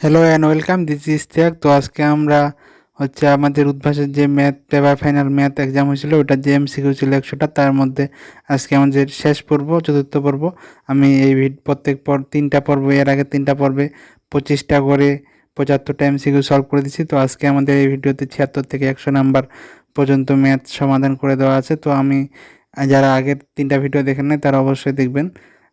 Hello and welcome, this is ত্যাগ। তো আজকে আমরা আমাদের উদ্ভাসের যে math paper final math exam হয়েছিল, ওটার যে এমসিকিউ ছিল 100টা, তার মধ্যে আজকে আমাদের শেষ পর্ব, চতুর্থ পর্ব। আমি এই প্রত্যেক 3টা পর্ব, এর আগে 3টা পর্বে 25টা করে 75টা এমসিকিউ সলভ করে দিচ্ছি। তো আজকে আমাদের এই ভিডিওতে 76 থেকে 100 নাম্বার পর্যন্ত ম্যাথ সমাধান করে দেওয়া আছে। তো আমি যারা আগের 3টা ভিডিও দেখেন নাই তারা অবশ্যই দেখবেন,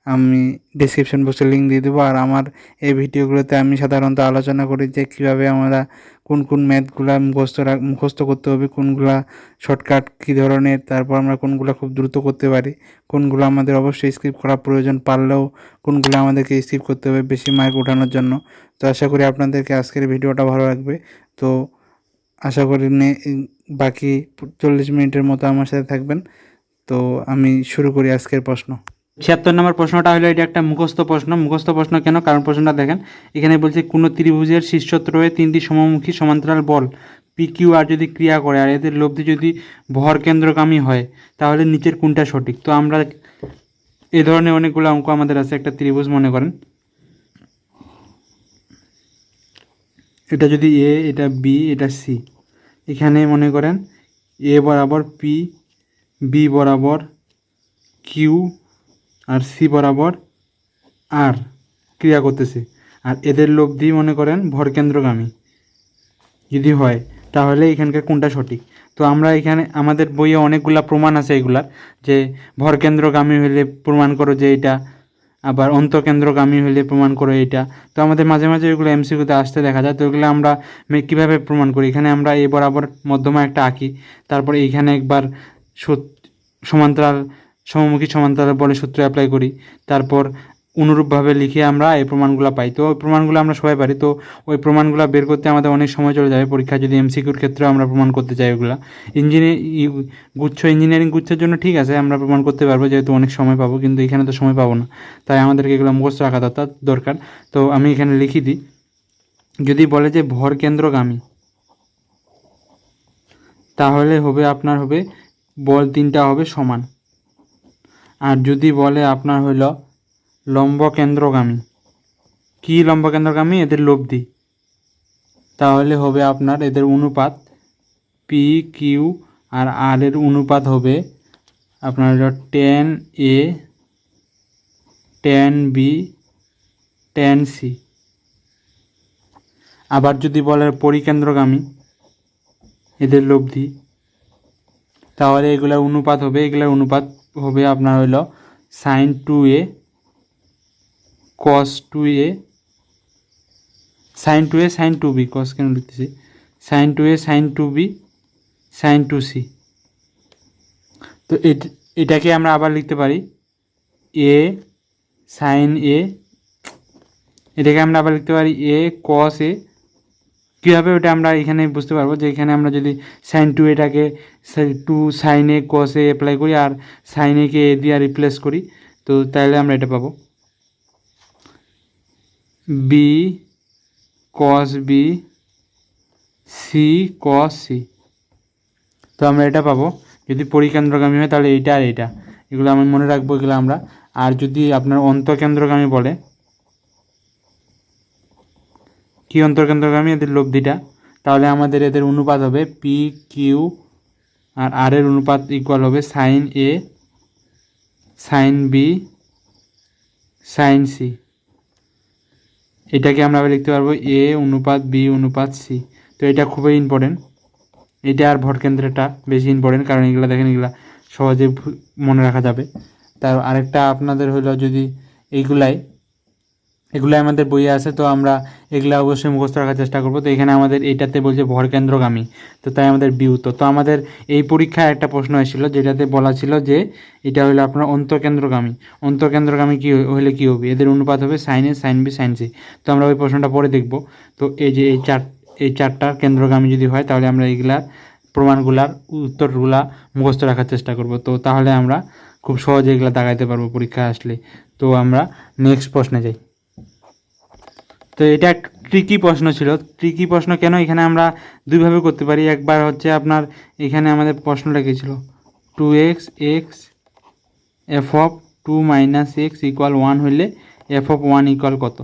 আমি ডিসক্রিপশন বক্সে লিঙ্ক দিয়ে দেবো। আর আমার এই ভিডিওগুলোতে আমি সাধারণত আলোচনা করি যে কীভাবে আমরা কোন কোন ম্যাথগুলা মুখস্থ করতে হবে, কোনগুলা শর্টকাট কী ধরনের, তারপর আমরা কোনগুলো খুব দ্রুত করতে পারি, কোনগুলো আমাদের অবশ্যই স্কিপ করা প্রয়োজন, পারলেও কোনগুলো আমাদেরকে স্কিপ করতে হবে বেশি মার্ক ওঠানোর জন্য। তো আশা করি আপনাদেরকে আজকের ভিডিওটা ভালো লাগবে। তো আশা করি বাকি 40 মিনিটের মতো আমার সাথে থাকবেন। তো আমি শুরু করি আজকের প্রশ্ন। 76 নম্বর প্রশ্নটা হলো, এটা একটা মুখস্থ প্রশ্ন। মুখস্থ প্রশ্ন কেন? কারণ প্রশ্নটা দেখেন, এখানে বলছে কোনো ত্রিভুজের শীর্ষত্রয়ে 3টি সমমুখী সমান্তরাল বল পি কিউ আর যদি ক্রিয়া করে আর এদের লব্ধি যদি ভর কেন্দ্রগামী হয়, তাহলে নিচের কোনটা সঠিক? তো আমরা এই ধরনের অনেকগুলো অঙ্ক আমাদের আছে। একটা ত্রিভুজ মনে করেন, এটা যদি এ, এটা বি, এটা সি। এখানে মনে করেন এ বরাবর পি, বি বরাবর কিউ আর সি বরাবর আর ক্রিয়া করতেছে, আর এদের লব্ধি মনে করেন ভরকেন্দ্রগামী যদি হয়, তাহলে এখানকার কোনটা সঠিক? তো আমরা এখানে আমাদের বইয়ে অনেকগুলা প্রমাণ আছে এগুলার, যে ভরকেন্দ্রগামী হলে প্রমাণ করো যে এটা, আবার অন্তকেন্দ্রগামী হলে প্রমাণ করো এটা। তো আমাদের মাঝে মাঝে এগুলো এমসিকিউতে আসতে দেখা যায়। তো এগুলো আমরা কীভাবে প্রমাণ করি? এখানে আমরা এ বরাবর মধ্যমা একটা আঁকি, তারপরে এইখানে একবার সমান্তরাল সমমুখী সমান্তরাল বলে সূত্র অ্যাপ্লাই করি, তারপর অনুরূপভাবে লিখে আমরা এই প্রমাণগুলো পাই। তো ওই প্রমাণগুলো আমরা সবাই পারি। তো ওই প্রমাণগুলো বের করতে আমাদের অনেক সময় চলে যাবে পরীক্ষা, যদি এমসিকিউর ক্ষেত্রে আমরা প্রমাণ করতে চাই ওগুলো। ইঞ্জিনিয়ারিং গুচ্ছের জন্য ঠিক আছে, আমরা প্রমাণ করতে পারবো যেহেতু অনেক সময় পাবো, কিন্তু এখানে তো সময় পাবো না, তাই আমাদেরকে এগুলো মুখস্থ রাখা দরকার। তো আমি এখানে লিখি দিই, যদি বলে যে ভর কেন্দ্রগামী, তাহলে হবে আপনার হবে বল 3টা হবে সমান। আর যদি বলে আপনার হইল লম্ব কেন্দ্রগামী, কি লম্ব কেন্দ্রগামী? এদের লব্ধি, তাহলে হবে আপনার এদের অনুপাত পি কিউ আর আর এর অনুপাত হবে আপনার 10A, 10B, 10C। আবার যদি বলে পরিকেন্দ্রগামী, এদের লব্ধি, তাহলে এগুলার অনুপাত হবে আপনার হইল sin 2A, cos 2A, sin 2A, sin 2B, cos কেন লিখতেছি, sin 2A, sin 2B, sin 2C। তো এটাকে আমরা আবার লিখতে পারি এ sin A, এটাকে আমরা আবার লিখতে পারি এ cos A। কীভাবে ওটা আমরা এখানে বুঝতে পারবো, যে এখানে আমরা যদি sin 2 এটাকে 2 sin A cos A apply করি আর sin A কে এ দিয়ে রিপ্লেস করি, তো তাহলে আমরা এটা পাবো B cos B, C cos C। তো আমরা এটা পাবো যদি পরিকেন্দ্রগামী হয়, তাহলে এইটা আর এইটা, এগুলো আমি মনে রাখবো এগুলো আমরা। আর যদি আপনার অন্তকেন্দ্রগামী বলে, কি অন্তর্কেন্দ্রগামী? এদের লব্ধিটা, তাহলে আমাদের এদের অনুপাত হবে পি কিউ আর আর এর অনুপাত ইকুয়াল হবে সাইন এ, সাইন বি, সাইন সি। এটাকে আমরা লিখতে পারবো এ অনুপাত বি অনুপাত সি। তো এটা খুবই ইম্পর্টেন্ট, এটা আর ভরকেন্দ্রটা বেশি ইম্পর্টেন্ট, কারণ এগুলো দেখেন এগুলা সহজে মনে রাখা যাবে। তার আরেকটা আপনাদের হলো, যদি এগুলাই আমাদের বইয়ে আছে, তো আমরা এগুলা অবশ্যই মুখস্থ রাখার চেষ্টা করবো। তো এখানে আমাদের এইটাতে বলছে ভরকেন্দ্রগামী, তো তাই আমাদের বি উত্তর। তো আমাদের এই পরীক্ষায় একটা প্রশ্ন এসেছিল যেটাতে বলা ছিল যে এটা হলো আপনার অন্তকেন্দ্রগামী। অন্তকেন্দ্রগামী কী হলে কী হবে? এদের অনুপাত হবে সাইন এ, সাইন বি, সাইন সি। তো আমরা ওই প্রশ্নটা পরে দেখব। তো এই যে এই চারটা কেন্দ্রগামী যদি হয়, তাহলে আমরা এইগুলার প্রমাণগুলার উত্তরগুলা মুখস্থ রাখার চেষ্টা করব। তো তাহলে আমরা খুব সহজে এগুলা দাগাইতে পারবো পরীক্ষা আসলে। তো আমরা নেক্সট প্রশ্নে যাই। তো এটা একটা ট্রিকি প্রশ্ন ছিল। ট্রিকি প্রশ্ন কেন? এখানে আমরা দুইভাবে করতে পারি। একবার হচ্ছে আপনার এখানে আমাদের প্রশ্নটা কী ছিল, 2x F of 2 - x equal 1 হইলে এফ অফ 1 ইকুয়াল কত?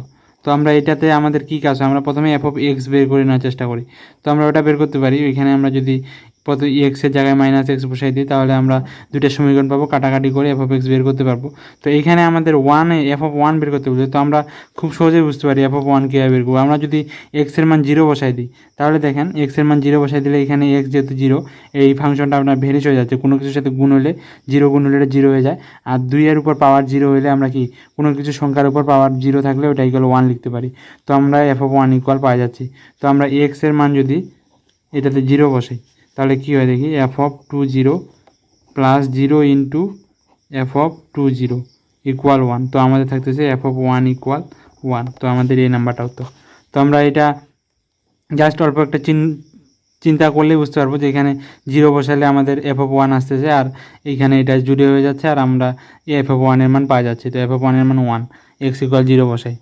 তো আমরা এটাতে আমাদের কী কাজ হয়, আমরা প্রথমে এফ অফ এক্স বের করে নেওয়ার চেষ্টা করি। তো আমরা ওটা বের করতে পারি। এখানে আমরা যদি প্রথমে এক্সের জায়গায় মাইনাস এক্স বসাই দিই তাহলে আমরা দুইটা সমীকরণ পাবো, কাটাকাটি করে এফ অফ এক্স বের করতে পারবো। তো এইখানে আমাদের এফ অফ ওয়ান বের করতে বলছে, তো আমরা খুব সহজেই বুঝতে পারি এফ অফ ওয়ান কীভাবে বের করবো। আমরা যদি এক্সের মান 0 বসাই দিই তাহলে দেখেন এক্সের মান 0 বসাই দিলে এখানে এক্স যেহেতু 0, এই ফাংশনটা আপনার ভ্যানিশ হয়ে যাচ্ছে। কোনো কিছুর সাথে গুণ হলে 0 গুণ হলে এটা 0 হয়ে যায়। আর 2 এর উপর পাওয়ার 0 হলে আমরা কি কোনো কিছু সংখ্যার উপর পাওয়ার 0 থাকলে ওটা ইকুয়াল 1 লিখতে পারি। তো আমরা এফ অফ ওয়ান ইকুয়াল পাওয়া যাচ্ছি। তো আমরা এক্সের মান যদি এটাতে 0 বসাই তাহলে কী হয় দেখি, F of 20 plus 0 into F of 20 equal 1। তো আমাদের থাকতেছে এফ অফ 1 ইকুয়াল 1। তো আমাদের এই নাম্বারটা হতো। তো আমরা এটা জাস্ট অল্প একটা চিন্তা করলেই বুঝতে পারবো যে এখানে 0 বসালে আমাদের এফ অফ 1 আসতেছে, আর এইখানে এটা জুড়ে হয়ে যাচ্ছে, আর আমরা এফ অফ 1 এর মান পাওয়া যাচ্ছে। তো এফ অফ 1 এর মান 1, এক্স ইকুয়াল 0 বসাই।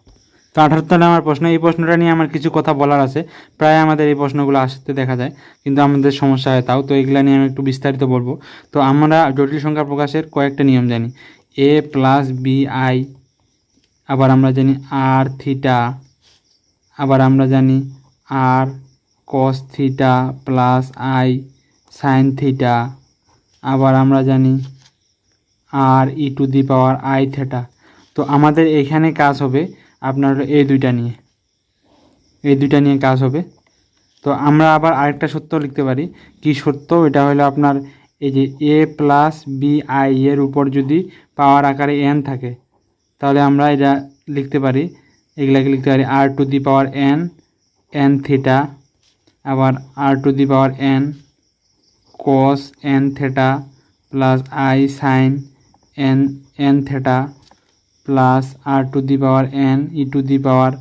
তো 78 আমার প্রশ্ন, এই প্রশ্নটা নিয়ে আমার কিছু কথা বলার আছে। প্রায় আমাদের এই প্রশ্নগুলো আসতে দেখা যায়, কিন্তু আমাদের সমস্যা হয় তাও। তো এগুলো নিয়ে আমি একটু বিস্তারিত বলবো। তো আমরা জটিল সংখ্যা প্রকাশের কয়েকটা নিয়ম জানি। এ প্লাস বি আই, আবার আমরা জানি আর থিটা, আবার আমরা জানি R cos theta plus I sine theta, আবার আমরা জানি R E to the power I theta. তো আমাদের এখানে কাজ হবে আপনার এই দুইটা নিয়ে কাজ হবে। তো আমরা আবার আরেকটা সূত্র লিখতে পারি। কি সূত্র? এটা হলো আপনার এই যে এ প্লাস বি আই এর উপর যদি পাওয়ার আকারে এন থাকে তাহলে আমরা এটা লিখতে পারি, এগুলাকে লিখতে পারি R to the power N N theta, আবার R to the power N cos N theta plus I sine N N theta plus R to the power N E to the power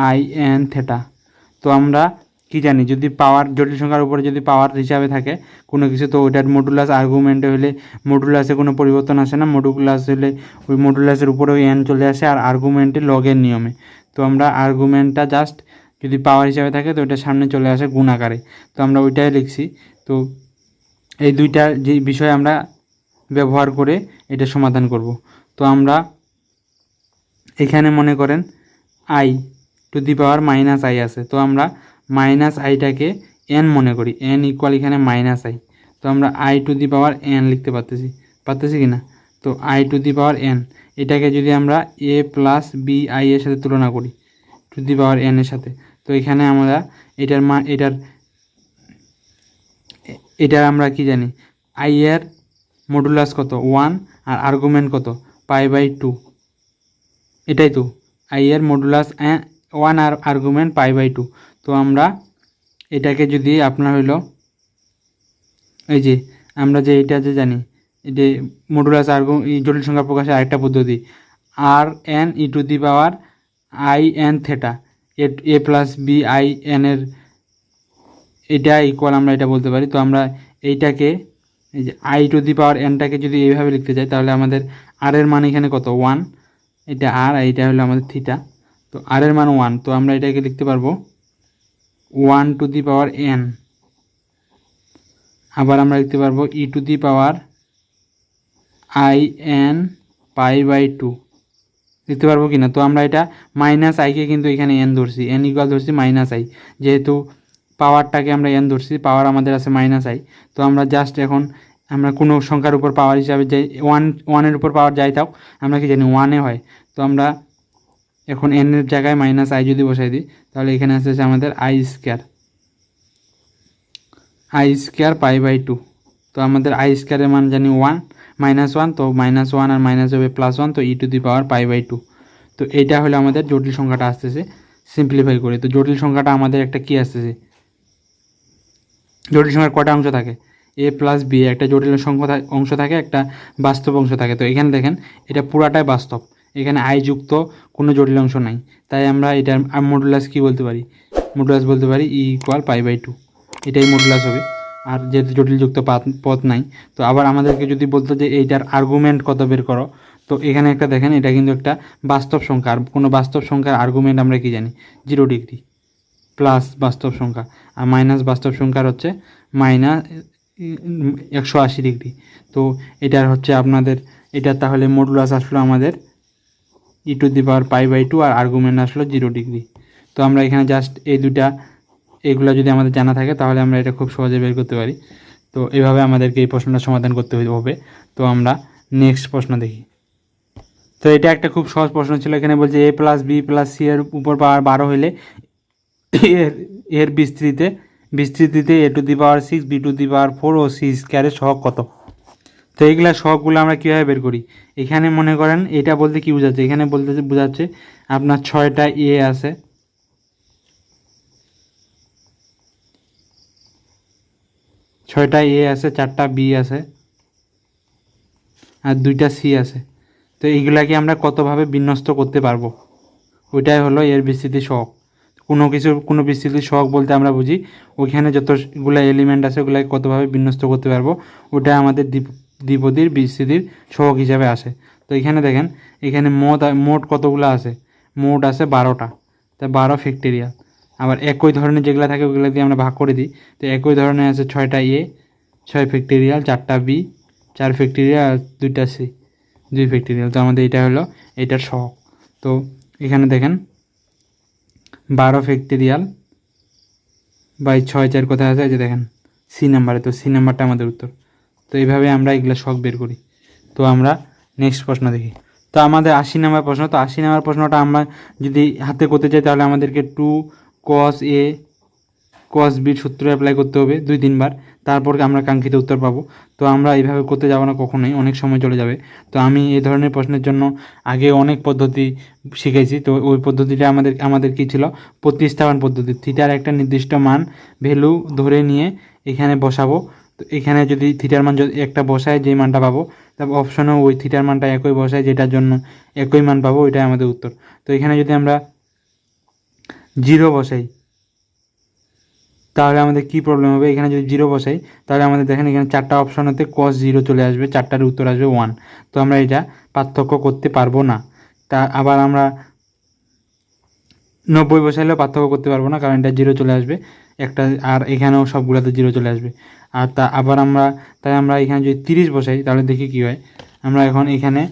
I N theta. তো আমরা কি জানি, যদি পাওয়ার জটিল সংখ্যার উপরে যদি পাওয়ার হিসাবে থাকে কোনো কিছু, তো ওইটার মডুলাস আর্গুমেন্টে হলে মডুলাসে কোনো পরিবর্তন আসে না। মডুলাস হলে ওই মডুলাসের উপরে ওই এন চলে আসে, আর আর্গুমেন্টে লগের নিয়মে। তো আমরা আর্গুমেন্টটা জাস্ট যদি পাওয়ার হিসাবে থাকে তো ওইটা সামনে চলে আসে গুণ আকারে। তো আমরা ওইটাই লিখছি। তো এই দুইটা যে বিষয় আমরা ব্যবহার করে এটা সমাধান করব। তো আমরা এখানে মনে করেন I two the power minus I আছে, তো আমরা মাইনাস আইটাকে এন মনে করি, এন ইকুয়াল এখানে মাইনাস আই। তো আমরা I two the power N লিখতে পারতেছি কি না? তো I two the power N, এটাকে যদি আমরা এ প্লাস বি আই এর সাথে তুলনা করি টু দি পাওয়ার এন এর সাথে, তো এখানে আমরা এটার আমরা কি জানি, আই এর মডুলাস কত 1 আর আর্গুমেন্ট কত π/2। এটাই তো আই এর মডুলাস 1 আর আর্গুমেন্ট π/2। তো আমরা এটাকে যদি আপনার হইল এই যে আমরা যে এটা যে জানি যে মডুলাস জটিল সংখ্যা প্রকাশের আরেকটা পদ্ধতি R N E to the power I N theta, A plus B I N এর এটা ইকুয়াল আমরা এটা বলতে পারি। তো আমরা এইটাকে এই যে আই টু দি পাওয়ার এনটাকে যদি এইভাবে লিখতে চাই তাহলে আমাদের আর এর মান এখানে কত 1, এটা আর এইটা হলো আমাদের থিটা। তো আর এর মান 1, তো আমরা এটাকে লিখতে পারবো 1 টু দি পাওয়ার এন, আবার আমরা লিখতে পারবো E to the power I N π/2 লিখতে পারবো কি না? তো আমরা এটা মাইনাস আইকে কিন্তু এখানে এন ধরছি, এন ইকুয়াল ধরছি মাইনাস আই, যেহেতু পাওয়ারটাকে আমরা এন ধরছি, পাওয়ার আমাদের আছে মাইনাস আই। তো আমরা জাস্ট এখন আমরা কোনো সংখ্যার উপর পাওয়ার হিসাবে যে ওয়ানের উপর পাওয়ার যাই থাক আমরা কি জানি 1-এ হয়। তো আমরা এখন এন এর জায়গায় মাইনাস আই যদি বসাই দিই তাহলে এখানে আসতেছে আমাদের আই স্কোয়ার π/2। তো আমাদের আই স্কোয়ারের মান জানি 1 -1, তো -1 আর মাইনাস হবে +1, তো ই টু দি পাওয়ার π/2। তো এইটা হলো আমাদের জটিল সংখ্যাটা আসতেছে সিম্পলিফাই করে। তো জটিল সংখ্যাটা আমাদের একটা কি আসতেছে, জটিল সংখ্যার কয়টা অংশ থাকে, এ প্লাস বি, একটা জটিল সংখ্যা অংশ থাকে, একটা বাস্তব অংশ থাকে। তো এখানে দেখেন এটা পুরাটাই বাস্তব, এখানে আই যুক্ত কোনো জটিল অংশ নাই। তাই আমরা এটার মডুলাস কি বলতে পারি, মডুলাস বলতে পারি ই ইকুয়াল π/2, এটাই মডুলাস হবে। আর যেহেতু জটিলযুক্ত পথ নাই, তো আবার আমাদেরকে যদি বলতো যে এইটার আর্গুমেন্ট কত বের করো, তো এখানে একটা দেখেন এটা কিন্তু একটা বাস্তব সংখ্যা, আর কোনো বাস্তব সংখ্যার আর্গুমেন্ট আমরা কি জানি 0 ডিগ্রি, প্লাস বাস্তব সংখ্যা আর মাইনাস বাস্তব সংখ্যার হচ্ছে -180 ডিগ্রি। তো এটার হচ্ছে আপনাদের এটা তাহলে মডুলাস আসলো আমাদের e⁻π/2 আর আর্গুমেন্ট আসলো 0 ডিগ্রি। তো আমরা এখানে জাস্ট এই দুটা এগুলো যদি আমাদের জানা থাকে তাহলে আমরা এটা খুব সহজে বের করতে পারি। তো এভাবে আমাদেরকে এই প্রশ্নটা সমাধান করতে হবে। তো আমরা নেক্সট প্রশ্ন দেখি। তো এটা একটা খুব সহজ প্রশ্ন ছিল। এখানে বলছে a+b+c এর উপর পাওয়ার 12 হইলে এর বিস্তৃতিতে a⁻6 b⁻4 ও c স্কয়ারের সহগ কত। তো এইগুলা সহগগুলো আমরা কীভাবে বের করি? এখানে মনে করেন এটা বলতে কি বোঝাচ্ছে, এখানে বলতে বোঝাচ্ছে আপনার 6টা a আছে, 4টা b আছে আর 2টা c আছে। তো এইগুলাকে আমরা কতভাবে বিন্যস্ত করতে পারবো, ওইটাই হলো এর বিস্তৃতি সহগ। কোনো বিস্তৃতি সহগ বলতে আমরা বুঝি ওইখানে যতগুলো এলিমেন্ট আছে ওগুলাকে কতভাবে বিন্যস্ত করতে পারবো, ওটা আমাদের দ্বিপদীর বিস্তৃতির সহগ হিসাবে আসে। তো এখানে দেখেন এখানে মোট কতগুলো আছে, মোট আছে 12টা, তাই 12 ফ্যাক্টরিয়াল। আবার একই ধরনের যেগুলো থাকে ওগুলো দিয়ে আমরা ভাগ করে দিই। তো একই ধরনের আছে 6টা a 6 ফ্যাক্টরিয়াল, 4টা b 4 ফ্যাক্টরিয়াল আর 2টা c 2 ফ্যাক্টরিয়াল। তো আমাদের এটা হলো এটার সহগ। তো এখানে দেখেন 12 ফ্যাক্টরিয়াল বাই 6 4 কোথায় আছে, যে দেখেন সি নাম্বারে। তো সি নাম্বারটা আমাদের উত্তর। তো এইভাবে আমরা এগুলো সহগ বের করি। তো আমরা নেক্সট প্রশ্ন দেখি। তো আমাদের 80 নম্বর প্রশ্ন। তো 80 নম্বর প্রশ্নটা আমরা যদি হাতে করতে চাই তাহলে আমাদেরকে 2 cos a cos b সূত্র অ্যাপ্লাই করতে হবে 2-3 বার, তারপর আমরা কাঙ্ক্ষিত উত্তর পাবো। তো আমরা এইভাবে করতে যাব না কখনোই, অনেক সময় চলে যাবে। তো আমি এই ধরনের প্রশ্নের জন্য আগে অনেক পদ্ধতি শিখেছি। তো ওই পদ্ধতিটা আমাদের কী ছিল, প্রতিস্থাপন পদ্ধতি। থিটার একটা নির্দিষ্ট মান ভ্যালু ধরে নিয়ে এখানে বসাবো। তো এখানে যদি থিটার মান যদি একটা বসায় যে মানটা পাবো, তারপর অপশনেও ওই থিটার মানটা একই বসায় যেটার জন্য একই মান পাবো, ওইটাই আমাদের উত্তর। তো এখানে যদি আমরা 0 বসাই তাহলে আমাদের কি প্রবলেম হবে, এখানে যদি 0 বসাই তাহলে আমাদের দেখেন এখানে 4টা অপশন হতে cos 0 চলে আসবে, 4টার উত্তর আসবে 1। তো আমরা এটা পার্থক্য করতে পারবো না। তা আবার আমরা 90 বসাইলেও পার্থক্য করতে পারবো না, কারণ এটা 0 চলে আসবে একটা, আর এখানেও সবগুলোতে 0 চলে আসবে। আর আবার তাই আমরা এখানে যদি 30 বসাই তাহলে দেখি কি হয়। আমরা এখন এখানে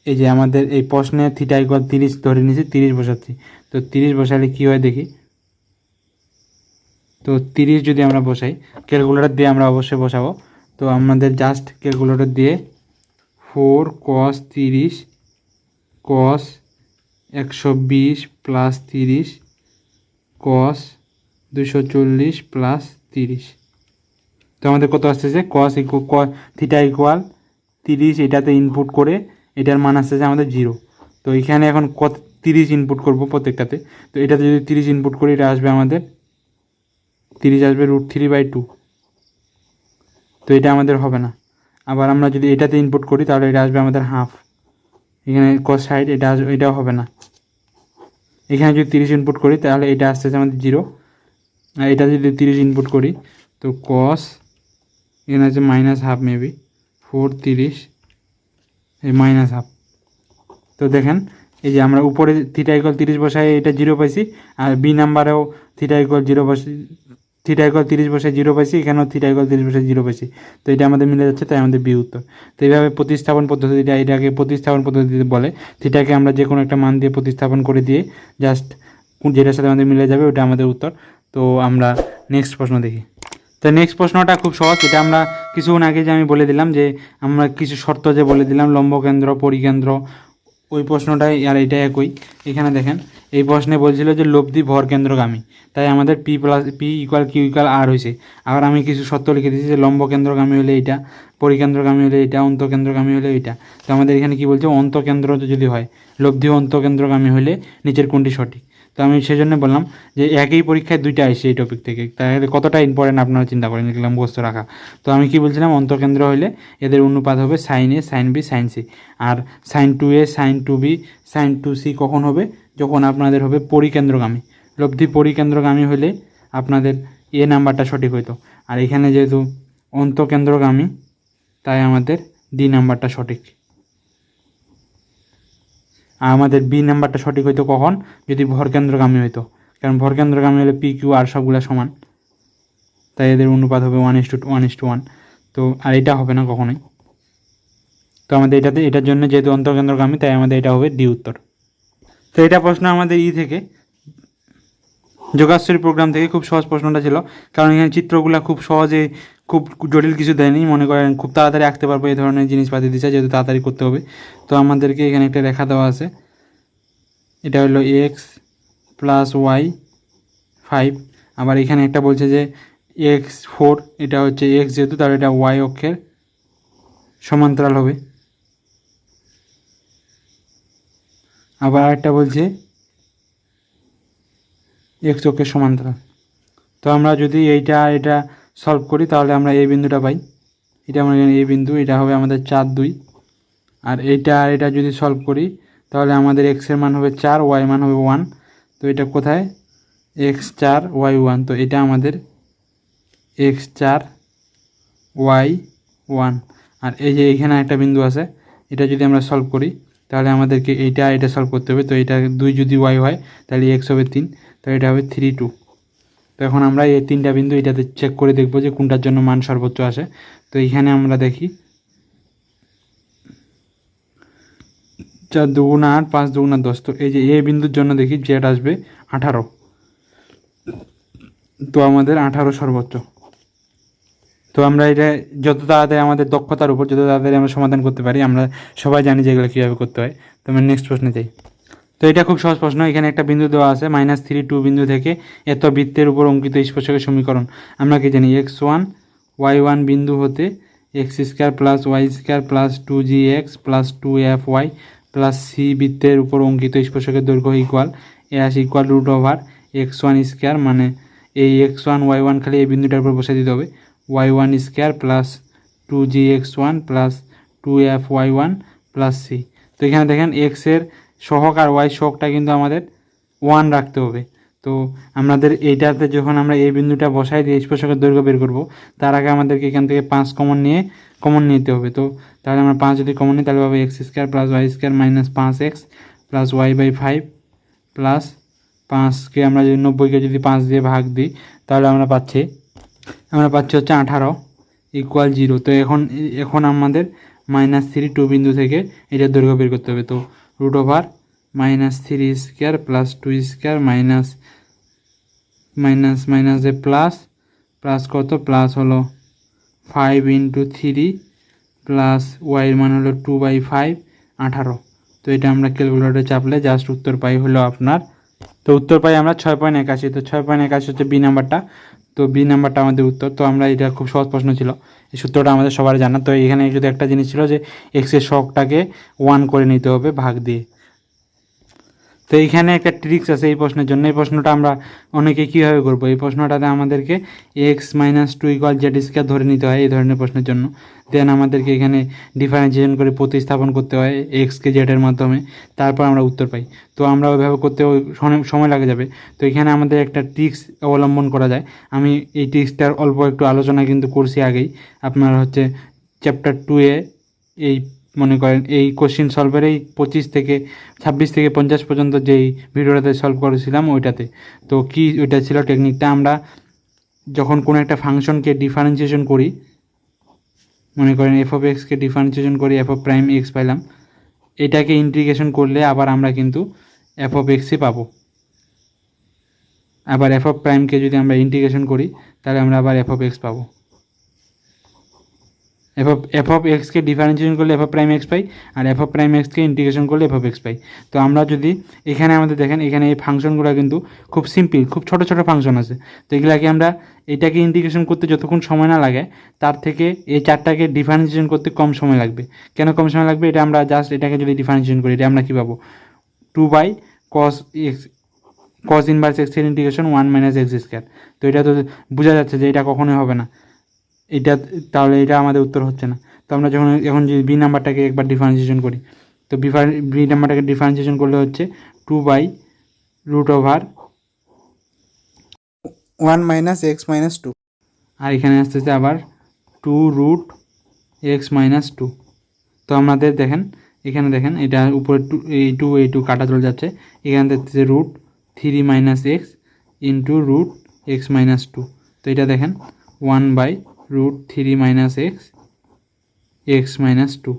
এই যে আমাদের এই প্রশ্নে থিটা = 30 ধরে নিয়েছি, 30 বসাচ্ছি। তো 30 বসালে কি হয় দেখি। তো 30 যদি আমরা বসাই, ক্যালকুলেটর দিয়ে আমরা অবশ্যই বসাবো। তো আমাদের জাস্ট ক্যালকুলেটর দিয়ে 4 cos 30 cos 120 plus 30 cos 240 plus 30। তো আমাদের কত আসতেছে, থিটা ইকুয়াল 30, এটাতে ইনপুট করে এটার মান আসতেছে আমাদের 0। তো এখানে এখন 30 ইনপুট করব প্রত্যেকটাতে। তো এটাতে যদি 30 ইনপুট করি এটা আসবে আমাদের 30 আসবে √3/2। তো এটা আমাদের হবে না। আবার আমরা যদি এটাতে ইনপুট করি তাহলে এটা আসবে আমাদের হাফ। এখানে cos সাইড এটাও হবে না। এখানে যদি 30 ইনপুট করি তাহলে এটা আসতেছে আমাদের 0। আর এটা যদি 30 ইনপুট করি তো cos এখানে আছে -হাফ, মেবি 4 30 এই -হাফ। তো দেখেন এই যে আমরা উপরে থিটা ইকুয়াল 30 বসায় এটা 0 পাইছি, আর বি নাম্বারেও থিটা ইকুয়াল 0 30 বসায় 0 পাইছি, এখানেও থিটা ইকুয়াল 30 বসায় 0 পাইছি। তো এটা আমাদের মিলে যাচ্ছে, তাই আমাদের বি উত্তর। তো এইভাবে প্রতিস্থাপন পদ্ধতিটা, এটাকে প্রতিস্থাপন পদ্ধতি বলে। থিটাকে আমরা যে কোনো একটা মান দিয়ে প্রতিস্থাপন করে দিয়ে জাস্ট যেটার সাথে আমাদের মিলে যাবে ওটা আমাদের উত্তর। তো আমরা নেক্সট প্রশ্ন দেখি। তো নেক্সট প্রশ্নটা খুব সহজ। এটা আমরা কিছুক্ষণ আগে যে আমি বলে দিলাম যে আমরা কিছু শর্ত যে বলে দিলাম, লম্বকেন্দ্র পরিকেন্দ্র, ওই প্রশ্নটাই আর এটা একই। এখানে দেখেন এই প্রশ্নে বলছিল যে লব্ধি ভরকেন্দ্রগামী, তাই আমাদের P = Q = R হয়েছে। আবার আমি কিছু শর্ত লিখে দিয়েছি যে লম্বকেন্দ্রগামী হলে এইটা, পরিকেন্দ্রগামী হলে এইটা, অন্তকেন্দ্রগামী হলে এইটা। তো আমাদের এখানে কি বলছে, অন্তকেন্দ্র যদি হয়, লব্ধি অন্তকেন্দ্রগামী হলে নিচের কোনটি সঠিক। তো আমি সেই জন্য বললাম যে একই পরীক্ষায় 2টা আসছে এই টপিক থেকে, তাহলে কতটা ইম্পর্টেন্ট আপনারা চিন্তা করেন এগুলো মুখস্থ রাখা। তো আমি কি বলছিলাম, অন্তকেন্দ্র হলে এদের অনুপাত হবে sin A sin B sin C। R sin 2A sin 2B sin 2C কখন হবে, যখন আপনাদের হবে পরিকেন্দ্রগামী। লব্ধি পরিকেন্দ্রগামী হলে আপনাদের এ নাম্বারটা সঠিক হইতো। আর এখানে যেহেতু অন্তকেন্দ্রগামী তাই আমাদের ডি নাম্বারটা সঠিক। আর আমাদের বি নাম্বারটা সঠিক হইতো কখন, যদি ভরকেন্দ্রগামী হইতো, কারণ ভরকেন্দ্রগামী হলে P Q R সবগুলো সমান, তাই এদের অনুপাত হবে 1:1:1। তো আর এটা হবে না কখনোই। তো আমাদের এটার জন্য যেহেতু অন্তকেন্দ্রগামী তাই আমাদের এটা হবে ডি উত্তর। তো এটা প্রশ্ন আমাদের থেকে যোগাশ্রী প্রোগ্রাম থেকে খুব সহজ প্রশ্নটা ছিল, কারণ এখানে চিত্রগুলো খুব সহজে, খুব জটিল কিছু দেয়নি, মনে করেন খুব তাড়াতাড়ি আঁকতে পারবো এই ধরনের জিনিসপাতি দিচ্ছে, যেহেতু তাড়াতাড়ি করতে হবে। তো আমাদেরকে এখানে একটা রেখা দেওয়া আছে, এটা হলো এক্স প্লাস ওয়াই 5, আবার এখানে একটা বলছে যে এক্স 4, এটা হচ্ছে এক্স যেহেতু, তাহলে এটা ওয়াই অক্ষের সমান্তরাল হবে। আবার আরেকটা বলছে এক্স অক্ষের সমান্তরাল। তো আমরা যদি এটা সলভ করি তাহলে আমরা এই বিন্দুটা পাই, এটা আমরা এই বিন্দু, এটা হবে আমাদের 4 2। আর এটা যদি সলভ করি তাহলে আমাদের এক্সের মান হবে 4, ওয়াই মান হবে 1। তো এটা কোথায়, এক্স 4 ওয়াই 1, তো এটা আমাদের এক্স 4 ওয়াই 1। আর এই যে এখানে একটা বিন্দু আছে, এটা যদি আমরা সলভ করি তাহলে আমাদেরকে এটা সলভ করতে হবে। তো এটা 2 যদি ওয়াই হয় তাহলে এক্স হবে 3, তো এটা হবে 3 2। তো এখন আমরা এই 3টা বিন্দু এটাতে চেক করে দেখব যে কোনটার জন্য মান সর্বোচ্চ আসে। তো এখানে আমরা দেখি 4 2 8, 5 2 10। তো এই যে এই বিন্দুর জন্য দেখি জেড আসবে 18, তো আমাদের 18 সর্বোচ্চ। তো আমরা এটা যত তাড়াতাড়ি আমাদের দক্ষতার উপর যত তাড়াতাড়ি আমরা সমাধান করতে পারি, আমরা সবাই জানি যে এগুলো কীভাবে করতে হয়। তো আমরা নেক্সট প্রশ্নে যাই। তো এটা খুব সহজ প্রশ্ন, এখানে একটা বিন্দু দেওয়া আছে -3 2 বিন্দু থেকে এত বৃত্তের উপর অঙ্কিত স্পর্শকের সমীকরণ। আমরা কি জানি x1 y1 বিন্দু হতে x² plus y² plus 2gx plus 2fy plus c বৃত্তের উপর অঙ্কিত স্পর্শকের দৈর্ঘ্য ইকুয়াল √x1² মানে এই x1 y1 খালি এই বিন্দুটার উপর বসে দিতে হবে, y1² plus 2gx1 plus 2fy1 plus c। তো এখানে দেখেন এক্সের সহগ আর ওয়াই সহগটা কিন্তু আমাদের 1 রাখতে হবে। তো আমাদের এইটাতে যখন আমরা এই বিন্দুটা বসাই দিয়ে স্পর্শকের দৈর্ঘ্য বের করব, তার আগে আমাদেরকে এখান থেকে 5 কমন নিতে হবে। তো তাহলে আমরা 5 যদি কমন নিই তাহলে পাবো x² plus y² minus 5x plus y/5 plus 5কে আমরা যদি 90কে যদি 5 দিয়ে ভাগ দিই তাহলে আমরা পাচ্ছি হচ্ছে 18 ইকুয়াল 0। তো এখন আমাদের -3 2 বিন্দু থেকে এটার দৈর্ঘ্য বের করতে হবে। তো √-3² প্লাস 2² মাইনাস যে প্লাস কত, প্লাস হলো 5 × 3 প্লাস ওয়াইয়ের মান হলো 2/5 18। তো এটা আমরা ক্যালকুলেটরে চাপলে জাস্ট উত্তর পাই হলো আপনার, তো উত্তর পাই আমরা 6.81। তো 6.81 হচ্ছে বি নাম্বারটা, তো বি নাম্বারটা আমাদের উত্তর। তো আমরা এটা খুব সহজ প্রশ্ন ছিল, এই সূত্রটা আমাদের সবার জানা। তো এখানে যদি একটা জিনিস ছিল যে এক্সের সহগটাকে 1 করে নিতে হবে ভাগ দিয়ে। তো এইখানে একটা ট্রিক্স আছে এই প্রশ্নের জন্য, এই প্রশ্নটা আমরা অনেকে কীভাবে করবো, এই প্রশ্নটাতে আমাদেরকে x-2 = z² ধরে নিতে হয় এই ধরনের প্রশ্নের জন্য। দেন আমাদেরকে এখানে ডিফারেন্সিয়েশন করে প্রতিস্থাপন করতে হয় এক্সকে জেডের মাধ্যমে, তারপর আমরা উত্তর পাই। তো আমরা ওইভাবে করতে সময় লাগে যাবে। তো এখানে আমাদের একটা ট্রিক্স অবলম্বন করা যায়, আমি এই ট্রিক্সটার অল্প একটু আলোচনা কিন্তু করছি আগেই। আপনার হচ্ছে চ্যাপ্টার 2-এ এই মনে করেন এই কোশ্চিন সলভের এই 26 থেকে 50 পর্যন্ত যেই ভিডিওটাতে সলভ করেছিলাম ওইটাতে। তো কি ওইটা ছিল টেকনিকটা, আমরা যখন কোনো একটা ফাংশনকে ডিফারেন্সিয়েশন করি, মনে করেন f(x)কে ডিফারেন্সিয়েশন করি f(x) পাইলাম, এটাকে ইন্টিগ্রেশন করলে আবার আমরা কিন্তু f(x)ই পাবো। আবার f(কে) যদি আমরা ইন্টিগ্রেশন করি তাহলে আমরা আবার f(x) পাবো। f(কে) ডিফারেন্সিয়েশন করলে f(x) পাই, আর f(x)কে ইন্টিগ্রেশন করলে f(x) পাই। তো আমরা যদি এখানে আমাদের দেখেন এখানে এই ফাংশনগুলো কিন্তু খুব সিম্পল, খুব ছোট ছোট ফাংশন আছে। তো এগুলাকে আমরা এটাকে ইন্টিগ্রেশন করতে যতক্ষণ সময় না লাগে তার থেকে এই চারটাকে ডিফারেন্সিয়েশন করতে কম সময় লাগবে। কেন কম সময় লাগবে, এটা আমরা জাস্ট এটাকে যদি ডিফারেন্সিয়েশন করি এটা আমরা কী পাবো, 2/cos ইনভার্স x এর ইন্টিগ্রেশন 1 - x²। তো এটা তো বোঝা যাচ্ছে যে এটা কখনোই হবে না, এটা তাহলে এটা আমাদের উত্তর হচ্ছে না। তো আমরা এখন যদি বি নাম্বারটাকে একবার ডিফারেন্সিয়েশন করি, তো বি নাম্বারটাকে ডিফারেন্সিয়েশন করলে হচ্ছে 1 - x - 2, আর এখানে আসতেছে আবার 2√x - 2। তো আমাদের দেখেন এখানে দেখেন এটা উপরে এই টু কাটা চলে যাচ্ছে, এখানে দেখতেছে √3 - x ইন্টু √x - 2। তো এটা দেখেন 1/√3 - x (x - 2).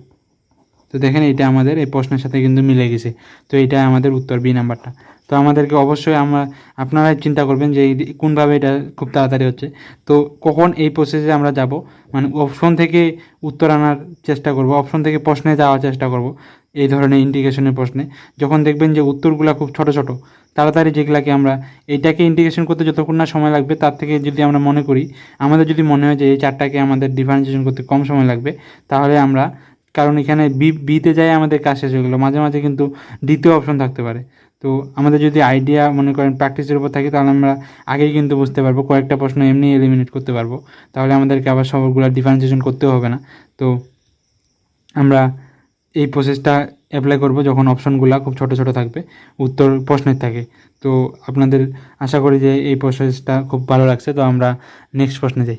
তো তো দেখেন এটা আমাদের এই প্রশ্নের সাথে কিন্তু মিলে গেছে। তো এটা আমাদের উত্তর বি নাম্বারটা। তো আমাদেরকে অবশ্যই আপনারাই চিন্তা করবেন যে কোনভাবে এটা খুব তাড়াতাড়ি হচ্ছে। তো কখন এই প্রসেসে আমরা যাব, মানে অপশন থেকে উত্তর আনার চেষ্টা করব, অপশন থেকে প্রশ্নে যাওয়ার চেষ্টা করব এই ধরনের ইন্টিগ্রেশনের প্রশ্নে। যখন দেখবেন যে উত্তরগুলো খুব ছোট ছোট তাড়াতাড়ি, যেগুলাকে আমরা এইটাকে ইন্টিগ্রেশন করতে যতক্ষণ না সময় লাগবে তার থেকে যদি আমরা মনে করি, আমাদের যদি মনে হয় যে এই চারটাকে আমাদের ডিফারেন্সিয়েশন করতে কম সময় লাগবে, তাহলে আমরা, কারণ এখানে বিতে যাই আমাদের কাজ শেষ হয়ে গেলো, মাঝে মাঝে কিন্তু দ্বিতীয় অপশন থাকতে পারে। তো আমাদের যদি আইডিয়া মনে করেন প্র্যাকটিসের উপর থাকে, তাহলে আমরা আগেই কিন্তু বুঝতে পারবো, কয়েকটা প্রশ্ন এমনি এলিমিনেট করতে পারবো। তাহলে আমাদেরকে আবার সবগুলো ডিফারেন্সিয়েশন করতেও হবে না। তো আমরা এই প্রসেসটা অ্যাপ্লাই করব যখন অপশনগুলো খুব ছোট ছোট থাকবে, উত্তর প্রশ্নের থাকে। তো আপনাদের আশা করি যে এই প্রসেসটা খুব ভালো লাগছে। তো আমরা নেক্সট প্রশ্নে যাই।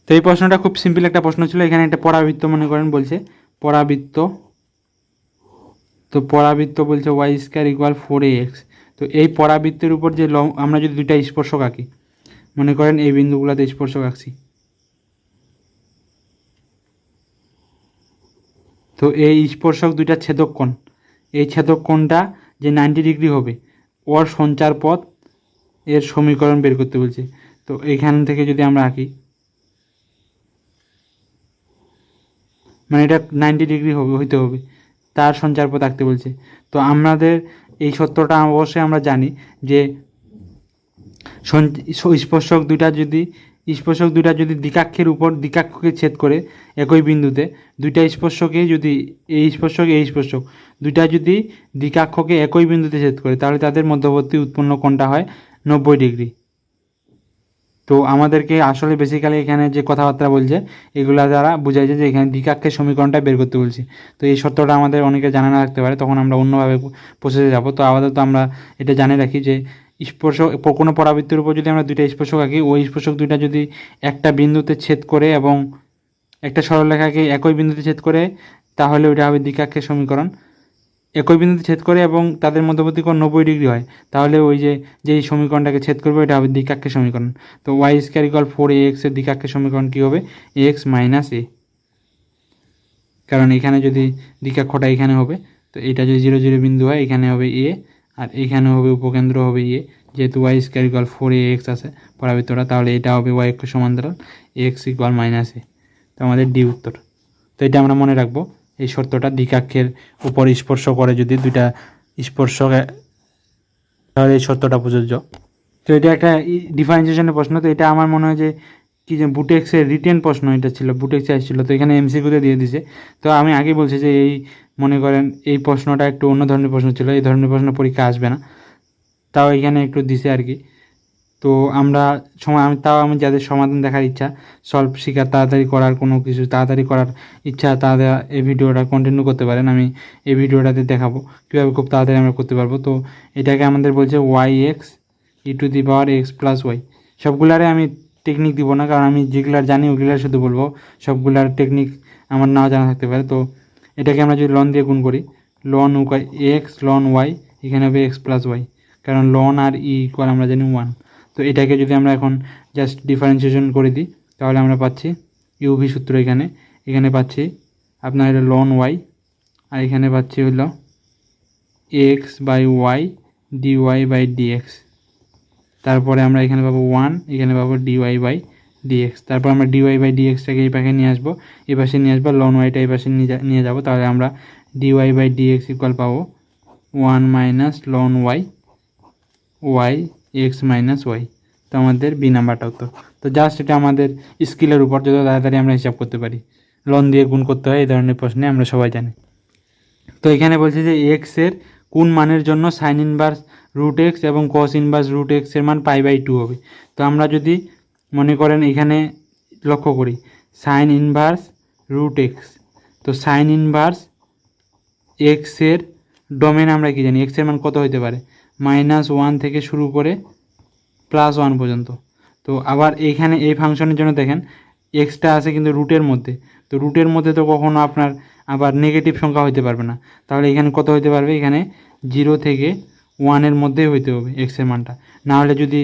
তো এই প্রশ্নটা খুব সিম্পল একটা প্রশ্ন ছিল। এখানে একটা পরাবৃত্ত মনে করেন বলছে, পরাবৃত্ত। তো পরাবৃত্ত বলছে ওয়াই স্কোয়ার ইকুয়াল 4ax। তো এই পরাবৃত্তের উপর যে আমরা যদি দুইটা স্পর্শক আঁকি, মনে করেন এই বিন্দুগুলোতে স্পর্শক আঁকছি। তো এই স্পর্শক দুইটা ছেদক কোণ, এই ছেদক কোণটা যে 90 ডিগ্রি হবে, ওর সঞ্চার পথ এর সমীকরণ বের করতে বলছে। তো এইখান থেকে যদি আমরা আঁকি, মানে এটা 90 ডিগ্রি হইতে হবে, তার সঞ্চার পথ আঁকতে বলছে। তো আমাদের এই সত্যটা অবশ্যই আমরা জানি যে স্পর্শক দুইটা যদি দ্বিকাক্ষের উপর দ্বিকাক্ষকে ছেদ করে একই বিন্দুতে, দুইটা স্পর্শকে যদি এই স্পর্শক দুইটা যদি দ্বিকাক্ষকে একই বিন্দুতে ছেদ করে, তাহলে তাদের মধ্যবর্তী উৎপন্ন কোণটা হয় 90 ডিগ্রি। তো আমাদেরকে আসলে বেসিক্যালি এখানে যে কথাবার্তা বলছে এগুলা দ্বারা বোঝাইছে যে এখানে দ্বিকাক্ষের সমীকরণটা বের করতে বলছি। তো এই সত্যটা আমাদের অনেকে জানা না থাকতে পারে, তখন আমরা অন্যভাবে প্রসেসে যাব। তো আপাতত আমরা এটা জানে রাখি যে স্পর্শক, কোনো পরাবৃত্তের উপর যদি আমরা দুইটা স্পর্শক আঁকি, ওই স্পর্শক দুইটা যদি একটা বিন্দুতে ছেদ করে এবং একটা সরলরেখাকে একই বিন্দুতে ছেদ করে, তাহলে ওইটা হবে দ্বিকাক্ষের সমীকরণ। একই বিন্দুতে ছেদ করে এবং তাদের মধ্যবর্তী কোণ 90 ডিগ্রি হয়, তাহলে ওই যেই সমীকরণটাকে ছেদ করবে এটা হবে দ্বিকাক্ষের সমীকরণ। তো ওয়াই স্কোয়ার ইকুয়াল 4ax এর দ্বিকাক্ষের সমীকরণ কী হবে? এক্স মাইনাস এ। কারণ এখানে যদি দ্বিকাক্ষটা এখানে হবে, তো এটা যদি 0 0 বিন্দু হয়, এখানে হবে এ আর এখানে হবে উপকেন্দ্র হবে এ। যেহেতু ওয়াই স্কোয়ার ইকুয়াল 4ax আছে পরাবৃত্তটা, তাহলে এটা হবে ওয়াই অক্ষ সমান্তরাল এক্স ইকুয়াল মাইনাস এ। তো আমাদের ডি উত্তর। তো এটা আমরা মনে রাখবো, এই শর্তটা দ্বিকাক্ষের উপর স্পর্শ করে যদি দুইটা স্পর্শক, তাহলে এই শর্তটা প্রযোজ্য। তো এটা একটা ডিফারেন্সিয়েশনের প্রশ্ন। তো এটা আমার মনে হয় যে কি যে বুটেক্সের রিটেন প্রশ্ন এটা ছিল, বুটেক্সে আসছিল, তো এখানে এমসিকিউতে দিয়ে দিছে। তো আমি আগে বলছি যে এই মনে করেন এই প্রশ্নটা একটু অন্য ধরনের প্রশ্ন ছিল, এই ধরনের প্রশ্ন পরীক্ষা আসবে না, তাও এখানে একটু দিছে আর কি। তো আমরা আমি যাদের সমাধান দেখার ইচ্ছা, সলভ শেখার, তাড়াতাড়ি করার, কোনো কিছু তাড়াতাড়ি করার ইচ্ছা, তাদের এই ভিডিওটা কন্টিনিউ করতে পারেন। আমি এই ভিডিওটাতে দেখাবো কীভাবে খুব তাড়াতাড়ি আমরা করতে পারবো। তো এটাকে আমাদের বলছে Y X E to the power x plus Y. সবগুলারে আমি টেকনিক দিব না, কারণ আমি যেগুলার জানি ওগুলার শুধু বলবো, সবগুলার টেকনিক আমার নাও জানা থাকতে পারে। তো এটাকে আমরা যদি লন দিয়ে গুণ করি, লন এক্স লন ওয়াই, এখানে হবে এক্স প্লাস ওয়াই, কারণ লন আর ই ইকুয়াল আমরা জানি 1। তো এটাকে যদি আমরা এখন জাস্ট ডিফারেন্সিয়েশন করে দিই, তাহলে আমরা পাচ্ছি ইউভি সূত্র, এখানে পাচ্ছি আপনার হলো লন ওয়াই, আর এখানে পাচ্ছি হলো x by y d y by d x. তারপরে আমরা এখানে পাবো 1, এখানে পাবো ডিওয়াই বাই ডিএক্স। তারপর আমরা ডিওয়াই বাই ডিএক্সটাকে এই পাশে নিয়ে আসবো, এই পাশে নিয়ে আসবো, লন ওয়াইটা এই পাশে নিয়ে যাবো, তাহলে আমরা ডিওয়াই বাই ডিএক্স ইকুয়াল পাবো 1 minus ln y x minus y. তো আমাদের বি নাম্বারটা হতো। তো জাস্ট এটা আমাদের স্কিলের উপর, যত তাড়াতাড়ি আমরা হিসাব করতে পারি। লন দিয়ে গুণ করতে হয় এই ধরনের প্রশ্নে, আমরা সবাই জানি। তো এখানে বলছে যে এক্সের কোন মানের জন্য সাইন ইনভার্স রুট এক্স এবং কস ইনভার্স রুট এক্সের মান π/2 হবে। তো আমরা যদি মনে করেন এখানে লক্ষ্য করি সাইন ইনভার্স রুট এক্স, তো সাইন ইনভার্স এক্সের ডোমেন আমরা কি জানি, এক্সের মান কত হতে পারে, -1 থেকে শুরু করে +1 পর্যন্ত। তো আবার এইখানে এই ফাংশনের জন্য দেখেন এক্সটা আছে কিন্তু রুটের মধ্যে, তো রুটের মধ্যে তো কখনো আপনার আবার নেগেটিভ সংখ্যা হইতে পারবে না, তাহলে এখানে কত হইতে পারবে, এখানে 0 থেকে 1-এর মধ্যেই হইতে হবে এক্সের মানটা, না হলে যদি,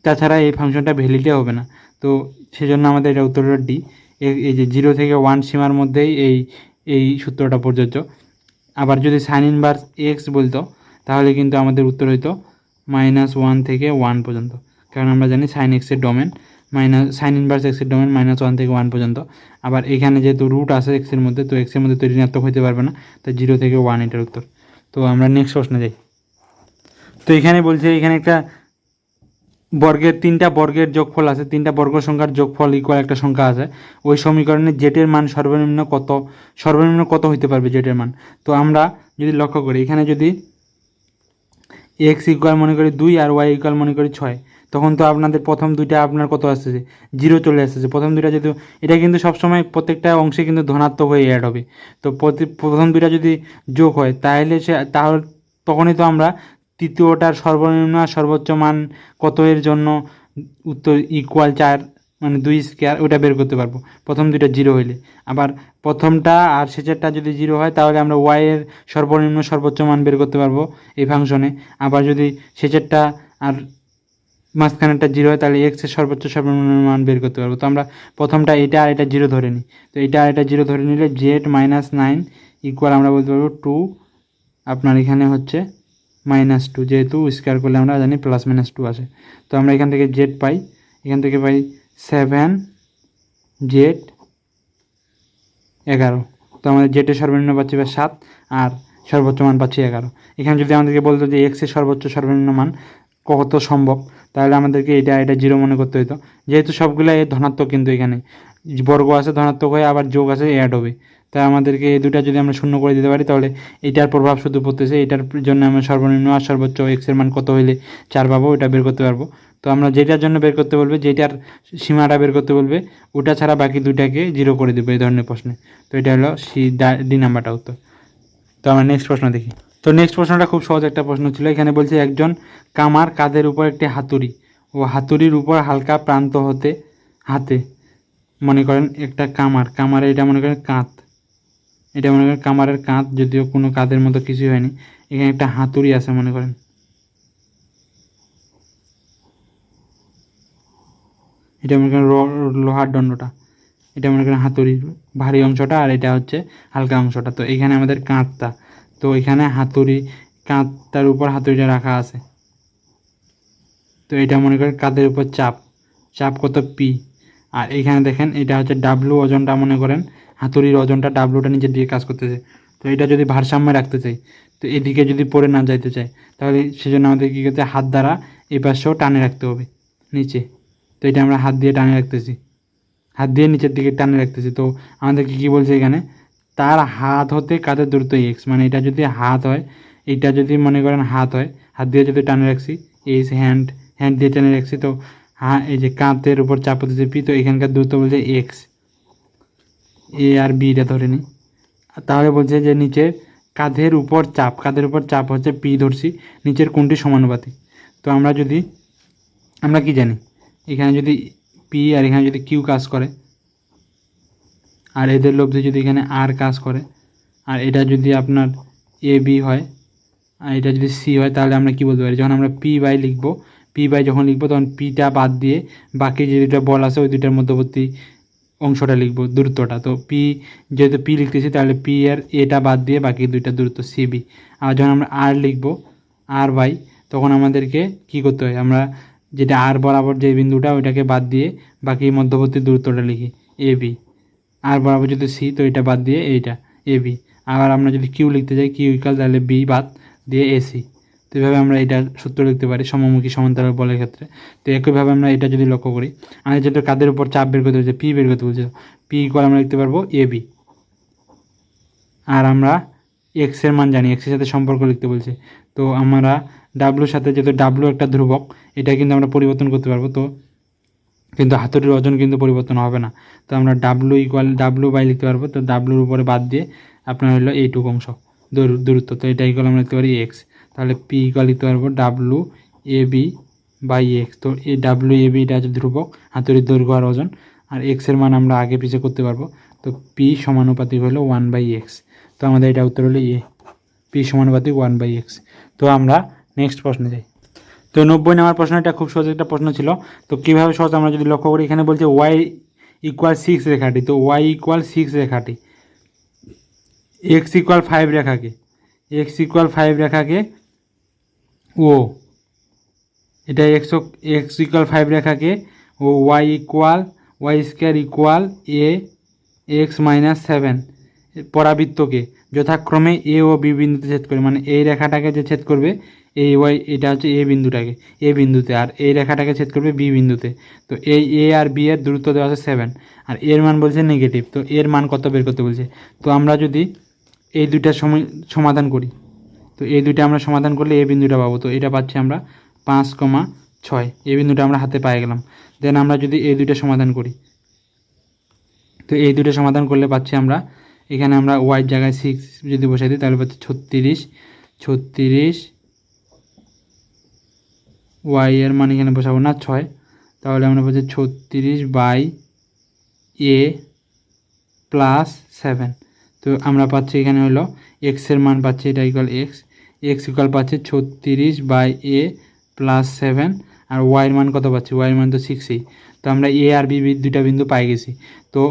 তাছাড়া এই ফাংশনটা ভ্যালিডে হবে না। তো সেজন্য আমাদের এটা উত্তরটা ডি, এই যে 0 থেকে 1 সীমার মধ্যেই এই এই সূত্রটা প্রযোজ্য। আবার যদি সাইন ইনভার্স এক্স বলতো তাহলে কিন্তু আমাদের উত্তর হইতো -1 থেকে 1 পর্যন্ত, কারণ আমরা জানি সাইন এক্সের ডোমেন সাইন ইনভার্স এক্সের ডোমেন -1 থেকে 1 পর্যন্ত। আবার এখানে যেহেতু রুট আছে এক্সের মধ্যে, তো এক্সের মধ্যে তো ঋণাত্মক হতে পারবে না, তাই 0 থেকে 1 এটার উত্তর। তো আমরা নেক্সট প্রশ্নে যাই। তো এখানে বলছে এখানে একটা তিনটা বর্গের যোগফল আছে, তিনটা বর্গ সংখ্যার যোগফল ইকুয়াল একটা সংখ্যা আছে। ওই সমীকরণে জেটের মান সর্বনিম্ন কত হইতে পারবে জেটের মান। তো আমরা যদি লক্ষ্য করি, এখানে যদি এক্স ইকুয়াল মনে করি 2 আর ওয়াই ইকুয়াল মনে করি 6, তখন তো আপনাদের প্রথম দুইটা আপনার কত আসতেছে, 0 চলে আসতেছে। প্রথম দুইটা যেহেতু এটা কিন্তু সবসময় প্রত্যেকটা অংশে কিন্তু ধনাত্মক হয়ে অ্যাড হবে, তো প্রথম দুইটা যদি যোগ হয় তাহলে তখনই তো আমরা তৃতীয়টার সর্বনিম্ন আর সর্বোচ্চ মান কত এর জন্য উত্তর ইকুয়াল 4 মানে 2 স্কোয়ার ওটা বের করতে পারবো, প্রথম দুইটা 0 হইলে। আবার প্রথমটা আর শেষেরটা যদি 0 হয় তাহলে আমরা ওয়াই এর সর্বনিম্ন সর্বোচ্চ মান বের করতে পারবো এই ফাংশনে। আবার যদি শেষেরটা আর মাঝখানেরটা 0 হয় তাহলে এক্স এর সর্বনিম্ন মান বের করতে পারবো। তো আমরা প্রথমটা এটা আর এটা 0 ধরে নিই, তো এটা আর এটা 0 ধরে নিলে z-9 ইকুয়াল আমরা বলতে পারবো 2, আপনার এখানে হচ্ছে -2, যেহেতু স্কোয়ার করলে আমরা জানি +-2 আসে। তো আমরা এখান থেকে জেড পাই, এখান থেকে পাই 7z-11। তো আমাদের জেডের সর্বনিম্ন পাচ্ছি 7 আর সর্বোচ্চ মান পাচ্ছি 11। এখানে যদি আমাদেরকে বলতো যে এক্সের সর্বনিম্ন মান কত সম্ভব, তাহলে আমাদেরকে এটা 0 মনে করতে হতো, যেহেতু সবগুলো ধনাত্মক, কিন্তু এখানে বর্গ আছে ধনাত্মক হয়ে আবার যোগ আছে অ্যাড হবে, তাই আমাদেরকে এই দুটা যদি আমরা শূন্য করে দিতে পারি তাহলে এটার প্রভাব শুধু পড়তেছে, এটার জন্য আমরা সর্বনিম্ন আর সর্বোচ্চ এক্সের মান কত হইলে 4 পাবো ওটা বের করতে পারবো। তো আমরা যেটার জন্য বের করতে বলবে, যেটার সীমাটা বের করতে বলবে, ওটা ছাড়া বাকি দুইটাকে 0 করে দেবো এই ধরনের প্রশ্নে। তো এটা হলো ডি নাম্বারটা উত্তর। তো আমরা নেক্সট প্রশ্ন দেখি। তো নেক্সট প্রশ্নটা খুব সহজ একটা প্রশ্ন ছিল। এখানে বলছে একজন কামার কাঁধের উপর একটি হাতুড়ি ও হাতুড়ির উপর হালকা প্রান্ত হাতে মনে করেন একটা কামারে এটা মনে করেন কাঁধ, এটা মনে করেন কামারের কাঁধ, যদিও কোনো কাঁধের মতো কিছুই হয়নি। এখানে একটা হাতুড়ি আছে মনে করেন, এটা মনে করেন লোহার দণ্ডটা, এটা মনে করেন হাতুড়ির ভারী অংশটা আর এটা হচ্ছে হালকা অংশটা। তো এখানে আমাদের কাঁধটা, তো এখানে কাঁধটার উপর হাতুড়িটা রাখা আছে। তো এটা মনে করেন কাঁধের উপর চাপ কত পি, আর এখানে দেখেন এটা হচ্ছে ডাব্লু ওজনটা, মনে করেন হাতুড়ির ওজনটা ডাব্লুটা নিচের দিকে কাজ করতেছে। তো এটা যদি ভারসাম্যে রাখতে চাই, তো এদিকে যদি পড়ে না যাইতে চাই, তাহলে সেজন্য আমাদের কী করতে হাত দ্বারা এই পাশেও টানে রাখতে হবে নিচে। তো এটা আমরা হাত দিয়ে টানে রাখতেছি, হাত দিয়ে নিচের দিকে টানে রাখতেছি। তো আমাদেরকে কী বলছে এখানে, তার হাত হতে কাঁধের দূরত্ব এক্স, মানে এটা যদি হাত হয়, এটা যদি মনে করেন হাত হয়, হাত দিয়ে যদি টানে রাখছি, এই হ্যান্ড দিয়ে টেনে রাখছি, তো এই যে কাঁধের উপর চাপ হতেছে পি, তো এখানকার দূরত্ব বলছে এক্স, এ আর বি এটা ধরে নিই। তাহলে বলছে যে নিচের কাঁধের উপর চাপ হচ্ছে পি ধরছি, নিচের কোনটি সমানুপাতিক। তো আমরা কি জানি, এখানে যদি পি আর এখানে যদি কিউ কাজ করে, আর এদের লব্ধি যদি এখানে আর কাজ করে, আর এটা যদি আপনার এ বি হয় আর এটা যদি সি হয়, তাহলে আমরা কি বলতে পারি, যখন আমরা পি বাই যখন লিখবো তখন পিটা বাদ দিয়ে বাকি যে দুটা বল আছে ওই দুটার মধ্যবর্তী অংশটা লিখবো, দূরত্বটা। তো যেহেতু পি লিখতেছি তাহলে পি এর এটা বাদ দিয়ে বাকি দুইটা দূরত্ব সিবি। আর যখন আমরা আর লিখবো আর বাই, তখন আমাদেরকে কি করতে হয়, আমরা যেটা আর বরাবর যে বিন্দুটা ওইটাকে বাদ দিয়ে বাকি মধ্যবর্তী দূরত্বটা লিখি এ বি। আর বরাবর যদি সি, তো এটা বাদ দিয়ে এইটা এ বি। আবার আমরা যদি কিউ লিখতে যাই, কিউ ইকাল তাহলে বি বাদ দিয়ে এসি। তো এইভাবে আমরা এটা সূত্র লিখতে পারি সমমুখী সমান্তরাল বলের ক্ষেত্রে। তো একইভাবে আমরা এটা যদি লক্ষ্য করি, আমাদের যেহেতু কাদের উপর চাপ বের করতে বলছে, পি বের করতে বলছে, পি ইকুয়াল আমরা লিখতে পারবো এ বি। আর আমরা এক্সের মান জানি, এক্সের সাথে সম্পর্ক লিখতে বলছে। তো আমরা ডাব্লুর সাথে, যেহেতু ডাব্লু একটা ধ্রুবক, এটা কিন্তু আমরা পরিবর্তন করতে পারবো, তো কিন্তু হাতুড়ির ওজন কিন্তু পরিবর্তন হবে না। তো আমরা ডাব্লু বাই লিখতে পারবো। তো ডাব্লুর উপরে বাদ দিয়ে আপনার হলো এইটুকু অংশ দূরত্ব, তো এটা ইকুয়াল আমরা লিখতে পারি এক্স। তাহলে পি ইকুয়াল লিখতে পারবো W A B by X. তো এই ডাব্লু এ বি এটা হচ্ছে ধ্রুবক, হাতুড়ির দৈর্ঘ্য আর ওজন, আর এক্সের মান আমরা আগে পিছিয়ে করতে পারবো। তো পি সমানুপাতিক হলো 1/x। তো আমাদের এটা উত্তর হলো এ, পি সমানুপাতিক 1/x। তো আমরা নেক্সট প্রশ্নে যাই। তো 90 নম্বর প্রশ্নটা খুব সহজ একটা প্রশ্ন ছিল। তো কীভাবে সহজ, আমরা যদি লক্ষ্য করি, এখানে বলছে y = 6 রেখাটি। তো y = 6 রেখাটি এক্স ইকুয়াল 5 রেখাকে ও এটা এক্স ইকুয়াল 5 রেখাকে ও ওয়াই স্কোয়ার ইকুয়াল এ এক্স মাইনাস 7 পরাবৃত্তকে যথাক্রমে এ ও বি বিন্দুতে ছেদ করে, মানে এই রেখাটাকে যে ছেদ করবে এই ওয়াই, এটা হচ্ছে এ বিন্দুতে, আর এই রেখাটাকে ছেদ করবে বি বিন্দুতে। তো এই এ আর বি এর দূরত্ব দেওয়া আছে 7, আর এর মান বলছে নেগেটিভ। তো এর মান কত বের করতে বলছে। তো আমরা যদি এই দুইটা সমাধান করি, তো এই দুইটা আমরা সমাধান করলে এ বিন্দুটা পাবো। তো এটা পাচ্ছি আমরা 5,6, এই বিন্দুটা আমরা হাতে পেয়ে গেলাম। দেন আমরা যদি এই দুইটা সমাধান করি, তো এই দুটো সমাধান করলে পাচ্ছি আমরা, এখানে আমরা ওয়াই জায়গায় 6 যদি বসাই দিই তাহলে পাচ্ছি 36 ওয়াই এর মান এখানে বসাবো না 6, তাহলে আমরা পাচ্ছি 36/a+7। তো আমরা পাচ্ছি এখানে হলো এক্স এর মান পাচ্ছি, এটা ইকুয়াল এক্স ইকুয়াল পাচ্ছি 36/a+7, আর ওয়াইয়ের মান কত পাচ্ছি, ওয়াইয়ের মান তো 6ই। তো আমরা এ আর বি দুইটা বিন্দু পাই গেছি। তো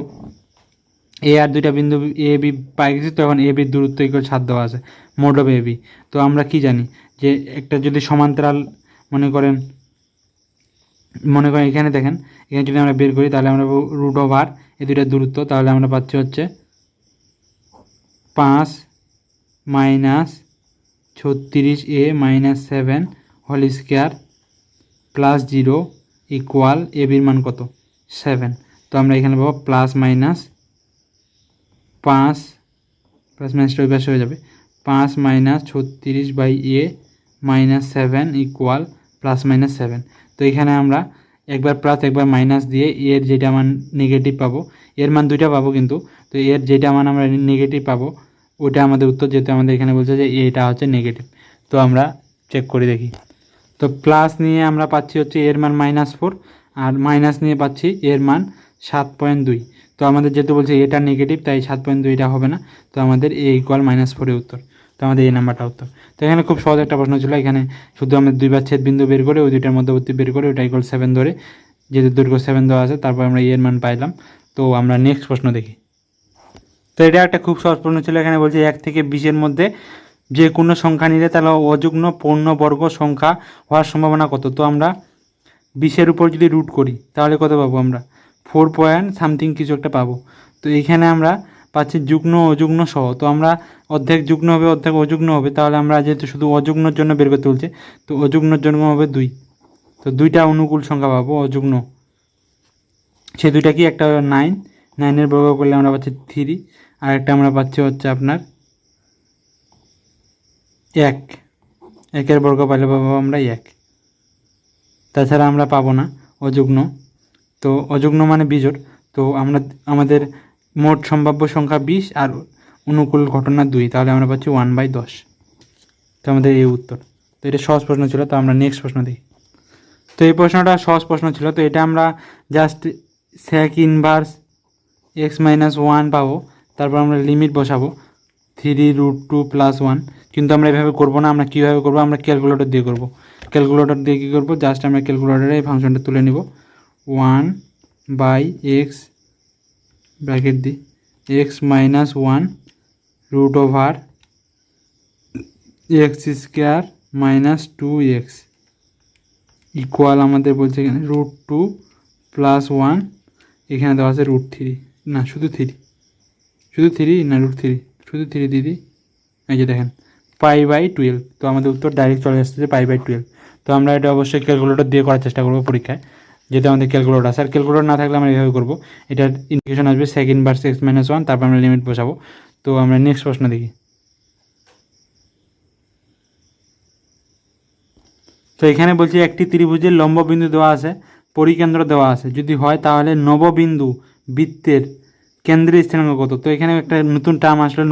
এ আর দুইটা বিন্দু এ বি পাই গেছি। তো এখন এ বির দূরত্ব ইকুয়াল 7 দেওয়া আছে, মোড অফ এ বি। তো আমরা কি জানি যে একটা যদি সমান্তরাল মনে করেন এখানে দেখেন, এখানে যদি আমরা বের করি তাহলে আমরা রুট ওভার এই দুইটা দূরত্ব, তাহলে আমরা পাচ্ছি হচ্ছে 5 - 36a-7 whole square plus 0 equal A বির মান কত 7। তো আমরা এখানে পাবো প্লাস মাইনাস 5, প্লাস মাইনাসটা ওই পাশে হয়ে যাবে, 5 - 36/a-7 ইকুয়াল প্লাস মাইনাস 7। তো এখানে আমরা একবার প্লাস একবার মাইনাস দিয়ে এর যেটা মান নেগেটিভ পাবো, এর মান দুইটা পাবো কিন্তু, তো এর যেটা মান আমরা নেগেটিভ পাবো ওটা আমাদের উত্তর, যেহেতু আমাদের এখানে বলছে যে এটা হচ্ছে নেগেটিভ। তো আমরা চেক করে দেখি। তো প্লাস নিয়ে আমরা পাচ্ছি হচ্ছে এর মান -4, আর মাইনাস নিয়ে পাচ্ছি এর মান 7.2। তো আমাদের যেহেতু বলছে এটা নেগেটিভ, তাই 7.2 এটা হবে না। তো আমাদের এ ইকুয়াল -4 উত্তর। তো আমাদের এই নাম্বারটা উত্তর। তো এখানে খুব সহজ একটা প্রশ্ন ছিল। এখানে শুধু আমরা দুইবার ছেদ বিন্দু বের করে ওই দুইটার মধ্যবর্তী বের করে ওটা ইকুয়াল 7 ধরে, যেহেতু দৈর্ঘ্য 7 দেওয়া আছে, তারপর আমরা এর মান পাইলাম। তো আমরা নেক্সট প্রশ্ন দেখি। তো এটা একটা খুব সহজ প্রশ্ন ছিল। এখানে বলছে 1 থেকে 20-এর মধ্যে যে কোনো সংখ্যা নিলে তাহলে অযুগ্ম পূর্ণবর্গ সংখ্যা হওয়ার সম্ভাবনা কত। তো আমরা 20-এর উপর যদি রুট করি তাহলে কত পাবো, আমরা 4 পয়েন্ট সামথিং কিছু একটা পাবো। তো এইখানে আমরা পাচ্ছি যুগ্ম অযুগ্ম সহ। তো আমরা অর্ধেক যুগ্ম হবে অর্ধেক অযুগ্ম হবে, তাহলে আমরা যেহেতু শুধু অযুগ্মর জন্য বের করতে বলছে, তো অযুগ্মর জন্য হবে 2। তো দুইটা অনুকূল সংখ্যা পাবো অযুগ্ম, সে দুইটা কি, একটা 9 বর্গ করলে আমরা পাচ্ছি 3, আর একটা আমরা পাচ্ছি হচ্ছে আপনার 1 বর্গ পাইলে পাবো আমরা 1। তাছাড়া আমরা পাবো না অযুগ্ম। তো অযুগ্ম মানে বিজোড়। তো আমাদের মোট সম্ভাব্য সংখ্যা 20 আর অনুকূল ঘটনা 2, তাহলে আমরা পাচ্ছি 1/10। তো আমাদের এই উত্তর। তো এটা সহজ প্রশ্ন ছিল। তো আমরা নেক্সট প্রশ্ন দেখি। তো এই প্রশ্নটা সহজ প্রশ্ন ছিল। তো এটা আমরা জাস্ট sec ইনভার্স x-1 পাবো, তারপর আমরা লিমিট বসাবো 3√2 + 1। কিন্তু আমরা এভাবে করবো না, আমরা কীভাবে করবো, আমরা ক্যালকুলেটর দিয়ে করবো। ক্যালকুলেটর দিয়ে কী করবো, জাস্ট আমরা ক্যালকুলেটরে এই ফাংশনটা তুলে নিব। 1/x ব্র্যাকেট দিই x-1 √over x² - 2x equal আমাদের বলছে এখানে √2 + 1, এখানে দেওয়া আছে √3, না শুধু 3 না √3, শুধু 3 দিদি। এই যে দেখেন π/12। তো আমাদের উত্তর ডাইরেক্ট চলে আসছে π/12। তো আমরা এটা অবশ্যই ক্যালকুলেটর দিয়ে করার চেষ্টা করবো পরীক্ষায়, যেহেতু আমাদের ক্যালকুলেটর আছে। আর ক্যালকুলেটর না থাকলে আমরা এভাবে করবো। এটার ইন্ডিকেশন আসবে sec ইনভার্স x-1, তারপর আমরা লিমিট বসাবো। তো আমরা নেক্সট প্রশ্ন দেখি। তো এখানে বলছি একটি ত্রিভুজের লম্ব বিন্দু দেওয়া আছে, পরিকেন্দ্র দেওয়া আছে, যদি হয় তাহলে নববিন্দু বৃত্তের কেন্দ্রের স্থানাঙ্ক কত। তো এখানে একটা নতুন টার্ম আসলে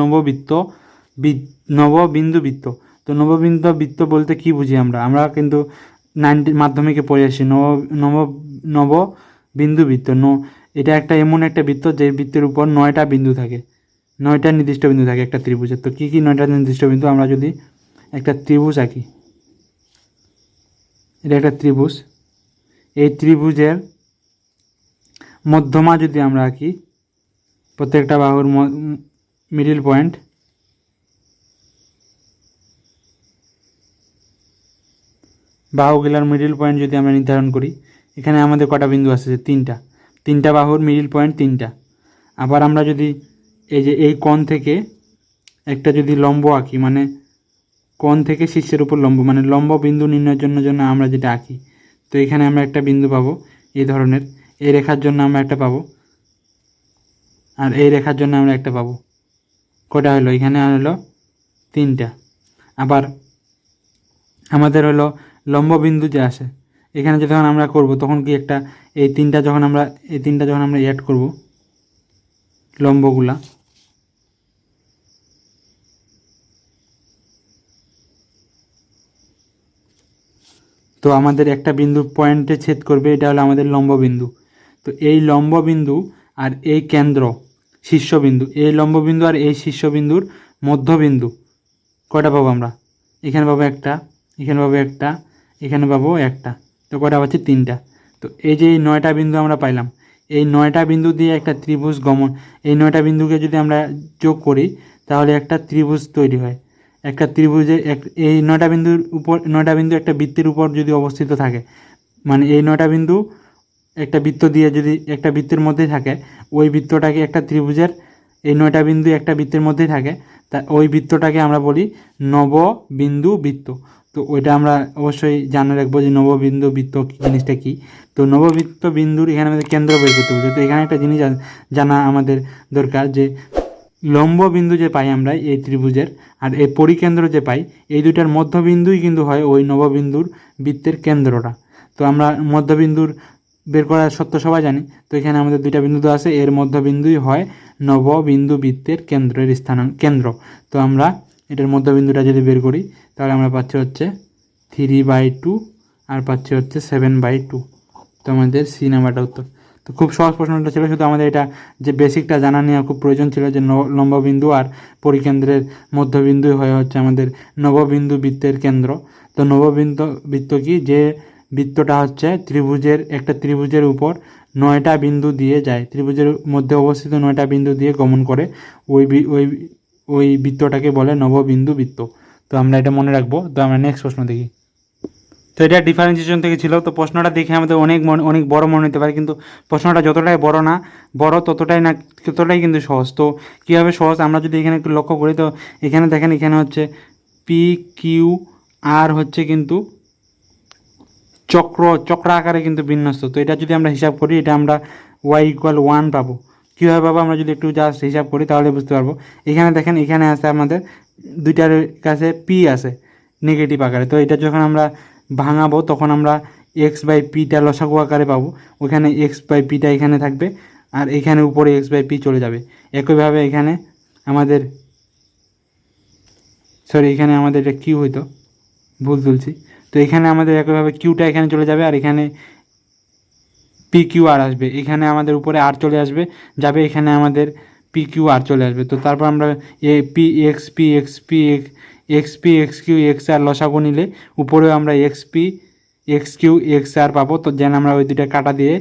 নববিন্দু বৃত্ত। তো নববিন্দু বৃত্ত বলতে কি বুঝি আমরা কিন্তু 9 মাধ্যমিকে পড়ে আসি নববিন্দু বৃত্ত। এটা একটা এমন একটা বৃত্ত যে বৃত্তের উপর 9টা বিন্দু থাকে, 9টা নির্দিষ্ট বিন্দু থাকে একটা ত্রিভুজের। তো কী 9টা নির্দিষ্ট বিন্দু, আমরা যদি একটা ত্রিভুজ আঁকি, এটা একটা ত্রিভুজ, এই ত্রিভুজের মধ্যমা যদি আমরা আঁকি, প্রত্যেকটা বাহুর মিডিল পয়েন্ট বাহুগুলার মিডিল পয়েন্ট যদি আমরা নির্ধারণ করি, এখানে আমাদের কটা বিন্দু আছে? তিনটা বাহুর মিডিল পয়েন্ট 3টা। আবার আমরা যদি এই যে এই কোণ থেকে একটা যদি লম্ব আঁকি, মানে কোণ থেকে শীর্ষের উপর লম্ব, মানে লম্ব বিন্দু নির্ণয়ের জন্য আমরা যেটা আঁকি, তো এখানে আমরা একটা বিন্দু পাবো এই ধরনের, এই রেখার জন্য আমরা একটা পাবো, আর এই রেখার জন্য আমরা একটা পাবো। কটা হলো? এখানে হলো 3টা। আবার আমাদের হলো লম্ব বিন্দু যে আসে, এখানে যখন আমরা করব তখন কি একটা এই তিনটা যখন আমরা অ্যাড করব লম্বগুলা, তো আমাদের একটা বিন্দু পয়েন্টে ছেদ করবে, এটা হলো আমাদের লম্ব বিন্দু। তো এই লম্ব বিন্দু আর এই কেন্দ্র শীর্ষবিন্দু, এই লম্ব বিন্দু আর এই শীর্ষবিন্দুর মধ্যবিন্দু কয়টা পাবো আমরা? এখানে পাবো একটা, এখানে পাবো একটা, এখানে পাবো একটা, তো কয়টা পাচ্ছি? 3টা। তো এই যে এই 9টা বিন্দু আমরা পাইলাম, এই 9টা বিন্দু দিয়ে একটা ত্রিভুজ গমন, এই 9টা বিন্দুকে যদি আমরা যোগ করি তাহলে একটা ত্রিভুজ তৈরি হয়। একটা ত্রিভুজে এই 9টা বিন্দুর উপর, 9টা বিন্দু একটা বৃত্তের উপর যদি অবস্থিত থাকে, মানে এই 9টা বিন্দু একটা বৃত্ত দিয়ে যদি একটা বৃত্তের মধ্যেই থাকে, ওই বৃত্তটাকে একটা ত্রিভুজের, এই 9টা বিন্দু একটা বৃত্তের মধ্যেই থাকে, তা ওই বৃত্তটাকে আমরা বলি নববিন্দু বৃত্ত। তো ওইটা আমরা অবশ্যই জানা রাখবো যে নববিন্দু বৃত্ত জিনিসটা কী। তো নববৃত্ত বিন্দুর এখানে আমাদের কেন্দ্র বের করতে হবে। তো এখানে একটা জিনিস জানা আমাদের দরকার, যে লম্ব বিন্দু যে পাই আমরা এই ত্রিভুজের, আর এই পরিকেন্দ্র যে পাই, এই দুইটার মধ্যবিন্দুই কিন্তু হয় ওই নববিন্দুর বৃত্তের কেন্দ্রটা। তো আমরা মধ্যবিন্দুর বের করার সত্য সবাই জানি। তো এখানে আমাদের দুইটা বিন্দু তো আছে, এর মধ্যবিন্দুই হয় নববিন্দু বৃত্তের কেন্দ্রের কেন্দ্র। তো আমরা এটার মধ্যবিন্দুটা যদি বের করি তাহলে আমরা পাচ্ছি হচ্ছে 3/2 আর পাচ্ছি হচ্ছে 7/2। তো আমাদের সি নাম্বারটা উত্তর। তো খুব সহজ প্রশ্নটা ছিল, শুধু আমাদের এটা যে বেসিকটা জানা নেওয়া খুব প্রয়োজন ছিল, যে লম্ববিন্দু আর পরিকেন্দ্রের মধ্যবিন্দুই হয়ে হচ্ছে আমাদের নববিন্দু বৃত্তের কেন্দ্র। তো নববিন্দু বৃত্ত কি? যে বৃত্তটা হচ্ছে একটা ত্রিভুজের উপর 9টা বিন্দু দিয়ে যায়, ত্রিভুজের মধ্যে অবস্থিত 9টা বিন্দু দিয়ে গমন করে, ওই বৃত্তটাকে বলে নববিন্দু বৃত্ত। তো আমরা এটা মনে রাখবো। তো আমরা নেক্সট প্রশ্ন দেখি। তো এটা ডিফারেন্সিয়েশন থেকে ছিল। তো প্রশ্নটা দেখে আমাদের অনেক বড় মনে হতে পারে, কিন্তু প্রশ্নটা যতটাই বড় ততটাই কিন্তু সহজ। তো কীভাবে সহজ আমরা যদি এখানে একটু লক্ষ্য করি, তো এখানে দেখেন, এখানে হচ্ছে পি কিউ আর হচ্ছে কিন্তু চক্র আকারে কিন্তু বিন্যস্ত। তো এটা যদি আমরা হিসাব করি, এটা আমরা y=1 পাবো। কীভাবে পাবো? আমরা যদি একটু জাস্ট হিসাব করি তাহলে বুঝতে পারবো। এখানে দেখেন, এখানে আছে আমাদের দুইটার কাছে পি আছে নেগেটিভ আকারে। তো এটা যখন আমরা ভাঙাবো তখন আমরা x/pটা লসাগু আকারে পাবো। ওখানে x/pটা এখানে থাকবে, আর এখানে উপরে x/p চলে যাবে। একইভাবে এখানে আমাদের এখানে আমাদের এটা কিউ হইতো, ভুল তুলছি। তো এখানে আমাদের একইভাবে কিউটা এখানে চলে যাবে, আর এখানে পি কিউ আর আসবে, এখানে আমাদের উপরে আর চলে আসবে যাবে, এখানে আমাদের পি কিউ আর চলে আসবে। তো তারপর আমরা এক্স কিউ এক্স আর লসাগু নিলে উপরেও আমরা এক্স কিউ এক্স আর পাবো। তো যেন আমরা ওই দুইটা কাটা দিয়ে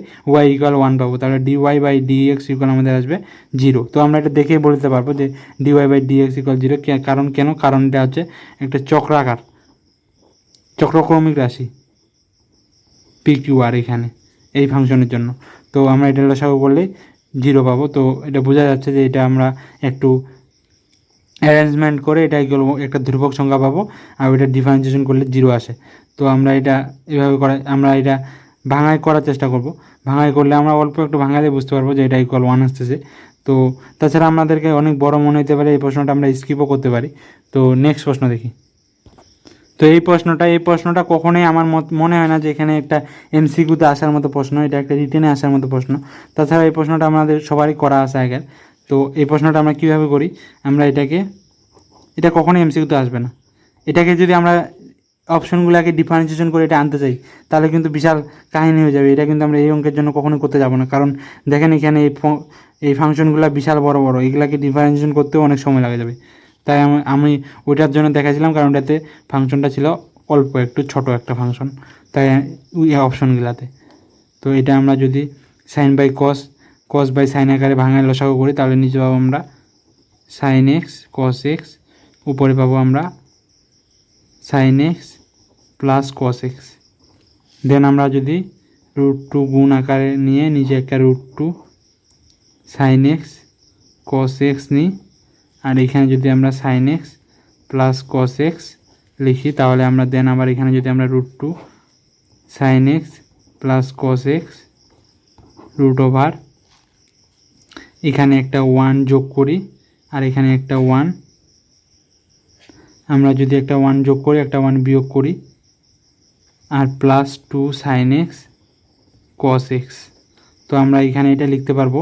y=1 পাবো, তাহলে dy/dx আমাদের আসবে 0। তো আমরা এটা দেখেই বলতে পারবো যে dy/dx = 0। কারণ এটা হচ্ছে একটা চক্রক্রমিক রাশি পি কিউ আর এখানে এই ফাংশনের জন্য। তো আমরা এটা লসাগু করলে 0 পাবো। তো এটা বোঝা যাচ্ছে যে এটা আমরা একটু অ্যারেঞ্জমেন্ট করে এটা একটা ধ্রুবক সংখ্যা পাবো, আর ওইটা ডিফারেন্সিয়েশন করলে 0 আসে। তো আমরা এটা এভাবে আমরা এটা ভাঙাই করার চেষ্টা করব। ভাঙাই করলে আমরা অল্প একটু ভাঙালে বুঝতে পারবো যে এটা =1 আসতেছে। তো তাছাড়া আমাদেরকে অনেক বড় মনে হতে পারে, এই প্রশ্নটা আমরা স্কিপও করতে পারি। তো নেক্সট প্রশ্ন দেখি। তো এই প্রশ্নটা কখনোই আমার মনে হয় না যে এখানে একটা এমসিকিউতে আসার মতো প্রশ্ন, এটা একটা রিটেনে আসার মতো প্রশ্ন। তাছাড়া এই প্রশ্নটা আমাদের সবারই করা আছে আগের। তো এই প্রশ্নটা আমরা কীভাবে করি, আমরা এটা কখনোই এমসিকিউতে আসবে না। এটাকে যদি আমরা অপশনগুলোকে ডিফারেন্সিয়েশন করে এটা আনতে চাই তাহলে কিন্তু বিশাল কাহিনী হয়ে যাবে। এটা কিন্তু আমরা এই অঙ্কের জন্য কখনোই করতে যাব না, কারণ দেখেন এখানে এই ফাংশনগুলো বিশাল বড়, এগুলাকে ডিফারেন্সিয়েশন করতেও অনেক সময় লাগে যাবে। তাই আমি ওইটার জন্য দেখাছিলাম, কারণ ওটাতে ফাংশনটা ছিল অল্প একটু ছোট একটা ফাংশন, তাই ওই অপশনগুলোতে। তো এটা আমরা যদি sin/cos/sin আকারে ভাঙায় লসাগু করি তাহলে নিচে পাবো আমরা sin x cos x, উপরে পাবো আমরা sin x + cos x। দেন আমরা যদি √2 গুণ আকারে নিয়ে নিচে একটা √2 sin x cos x নিই, আর এখানে যদি আমরা sin x plus cos x লিখি, তাহলে আমরা দেন আবার এখানে যদি আমরা √2 sin x plus cos x √ এখানে একটা 1 যোগ করি, আর এখানে একটা 1, আমরা যদি একটা 1 যোগ করি একটা 1 বিয়োগ করি, আর plus 2 sin x cos x। তো আমরা এখানে এটা লিখতে পারবো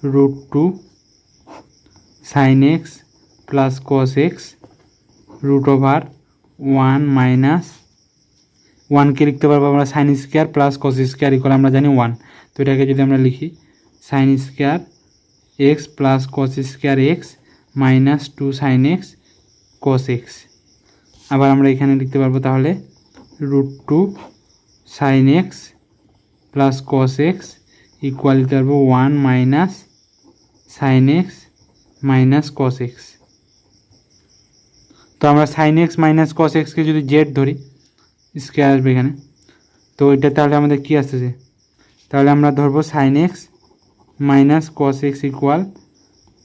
√2 sin x plus cos x √1 minus 1কে লিখতে পারবো আমরা sin square plus cos square equal আমরা জানি 1। তো এটাকে যদি আমরা লিখি sin square x plus cos square x minus 2 sin x cos x। আবার আমরা এখানে লিখতে পারবো তাহলে √2 sin x plus cos x equal লিখতে পারবো 1 minus sin x minus cos x। তো আমরা sin x minus cos x কে যদি z ধরি, স্কোয়ার আসবে এখানে, তো এটা তাহলে আমাদের কি আসতেছে, তাহলে আমরা ধরবো sin x minus cos x equal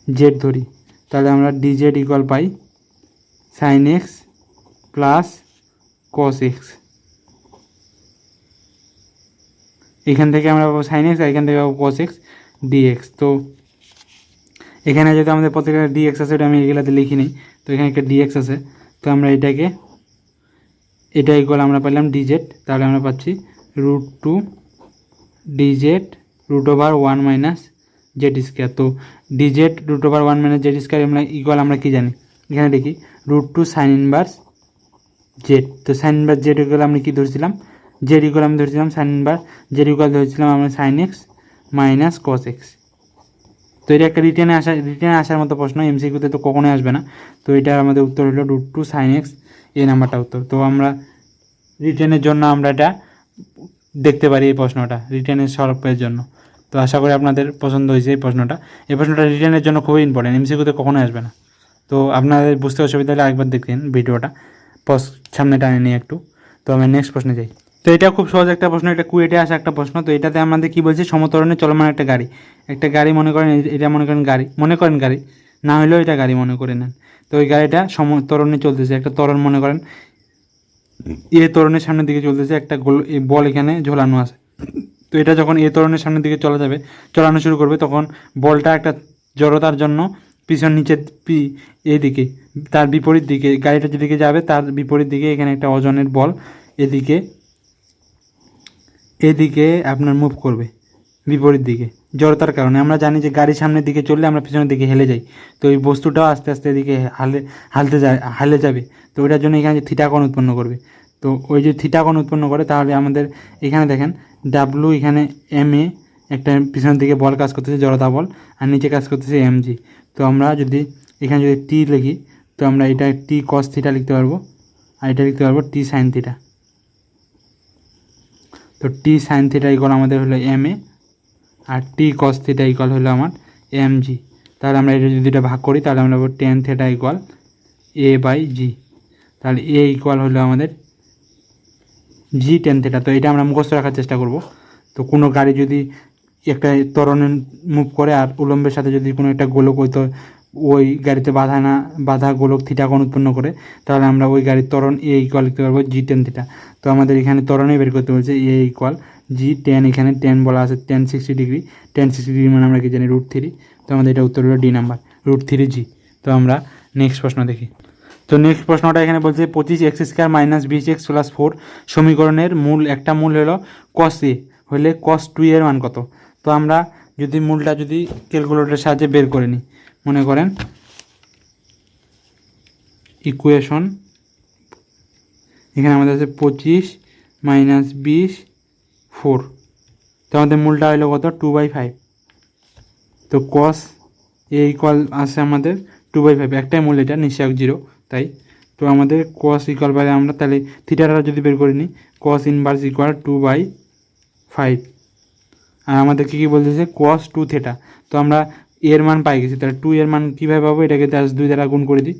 z ধরি, তাহলে আমরা dz ইকুয়াল পাই sin x plus cos x। এখান থেকে আমরা পাবো sin x, আর এখান থেকে পাবো cos x dx। তো এখানে যদি আমাদের প্রত্যেকটা dx আছে, এটা আমি এগুলাতে লিখি নিই, তো এখানে একটা dx আছে, তো আমরা এটা ইকুয়াল আমরা পেলাম dz, তাহলে আমরা পাচ্ছি √2 dz √1 মাইনাস জেড স্কোয়ার। তো dz √1 মাইনাস জেড স্কোয়ার আমরা ইকুয়াল আমরা কি জানি, এখানে দেখি √2 sin ইনভার্স জেড। তো sin ইনভার্স জেড ইকুয়াল আমরা কি ধরেছিলাম, জেড ইকুয়াল আমি ধরেছিলাম sin ইনভার্স জেড ইকুয়াল ধরেছিলাম আমরা sin x minus cos x। তো এটা একটা রিটেনে আসার মতো প্রশ্ন, এমসিকিউতে তো কখনোই আসবে না। তো এটার আমাদের উত্তর হলো √2 sin x, এই নাম্বারটা উত্তর। তো আমরা রিটেনের জন্য আমরা এটা দেখতে পারি, এই প্রশ্নটা রিটেনের সলভের জন্য। তো আশা করি আপনাদের পছন্দ হয়েছে এই প্রশ্নটা রিটেনের জন্য খুবই ইম্পর্টেন্ট, এমসিকিউতে কখনোই আসবে না। তো আপনাদের বুঝতে অসুবিধা হলে আরেকবার দেখেন ভিডিওটা, সামনে টানে নিয়ে একটু। তো আমি নেক্সট প্রশ্নে যাই। তো এটা খুব সহজ একটা প্রশ্ন, এটা কুয়েটে আসা একটা প্রশ্ন। তো এটাতে আমাদের কি বলছে, সমতরণে চলমান একটা গাড়ি মনে করেন, এটা মনে করেন গাড়ি না হলেও এটা গাড়ি মনে করে নেন। তো ওই গাড়িটা সমতরণে চলতেছে, একটা ত্বরণ মনে করেন ত্বরণের সামনের দিকে চলতেছে, একটা বল এখানে ঝোলানো আছে। তো এটা যখন ত্বরণের সামনের দিকে চলানো শুরু করবে, তখন বলটা একটা জড়তার জন্য পিছন নিচে এইদিকে তার বিপরীত দিকে, গাড়িটা যেদিকে যাবে তার বিপরীত দিকে এখানে একটা ওজনের বল এদিকে আপনার মুভ করবে বিপরীত দিকে জড়তার কারণে। আমরা জানি যে গাড়ি সামনের দিকে চললে আমরা পিছনের দিকে হেলে যাই, তো এই বস্তুটাও আস্তে আস্তে এদিকে হালে যাবে। তো ওইটার জন্য এখানে যে থিটা কোণ উৎপন্ন করবে, তো ওই যে থিটা কোণ উৎপন্ন করে, তাহলে আমাদের এখানে দেখেন ডাব্লু এখানে MA একটা পিছনের দিকে বল কাজ করতেছে, জড়তা বল, আর নিচে কাজ করতেছে mg। তো আমরা যদি এখানে যদি টি লিখি, তো আমরা এটা টি cos থিটা লিখতে পারবো, আর এটা লিখতে পারবো টি সাইন থিটা। তো টি সাইন থিটা ইকুয়াল আমাদের হলো MA, আর টি cos থিটা ইকুয়াল হলো আমার mg। তাহলে আমরা এটা যদি এটা ভাগ করি, তাহলে আমরা বলবো tan থিটা ইকুয়াল A/g। তাহলে A ইকুয়াল হলো আমাদের g tan থিটা। তো এটা আমরা মুখস্থ রাখার চেষ্টা করব। তো কোনো গাড়ি যদি একটা ত্বরণে মুভ করে, আর উলম্বের সাথে যদি কোনো একটা গোলক ওই গাড়িতে বাধা গোলক থিটা কোণ উৎপন্ন করে, তাহলে আমরা ওই গাড়ির ত্বরণ A ইকুয়াল লিখতে পারবো g tan থিটা। তো আমাদের এখানে ত্বরণে বের করতে বলছে A ইকুয়াল g tan, এখানে tan বলা আছে tan 60 ডিগ্রি, tan 60 ডিগ্রি মানে আমরা কি জানি √3। তো আমাদের এটা উত্তর হলো ডি নাম্বার, √3g। তো আমরা নেক্সট প্রশ্ন দেখি। তো নেক্সট প্রশ্নটা এখানে বলছে 25x² - 20x + 4 সমীকরণের একটা মূল হলো cos a হলে cos 2 এর মান কত। তো আমরা যদি মূলটা যদি ক্যালকুলেটরের সাহায্যে বের করে নিই, মনে করেন ইকুয়েশন এখানে আমাদের আছে 25 - 20 4, তো আমাদের মূলটা হলো কত 2/5। তো cos a ইকুয়াল আছে আমাদের 2/5, একটাই মূল, এটা নিশ্চয়ক 0, তাই। তো আমাদের cos ইকুয়াল পাই আমরা, তাহলে থিটাটা যদি বের করে নিই, cos ইনভার্স ইকুয়াল 2/5। আর আমাদের কী বলতেছে cos 2 থিটা। তো আমরা এর মান পাই গেছি, তাহলে 2 এর মান কীভাবে পাবো, এটাকে 2 দ্বারা গুণ করে দিই।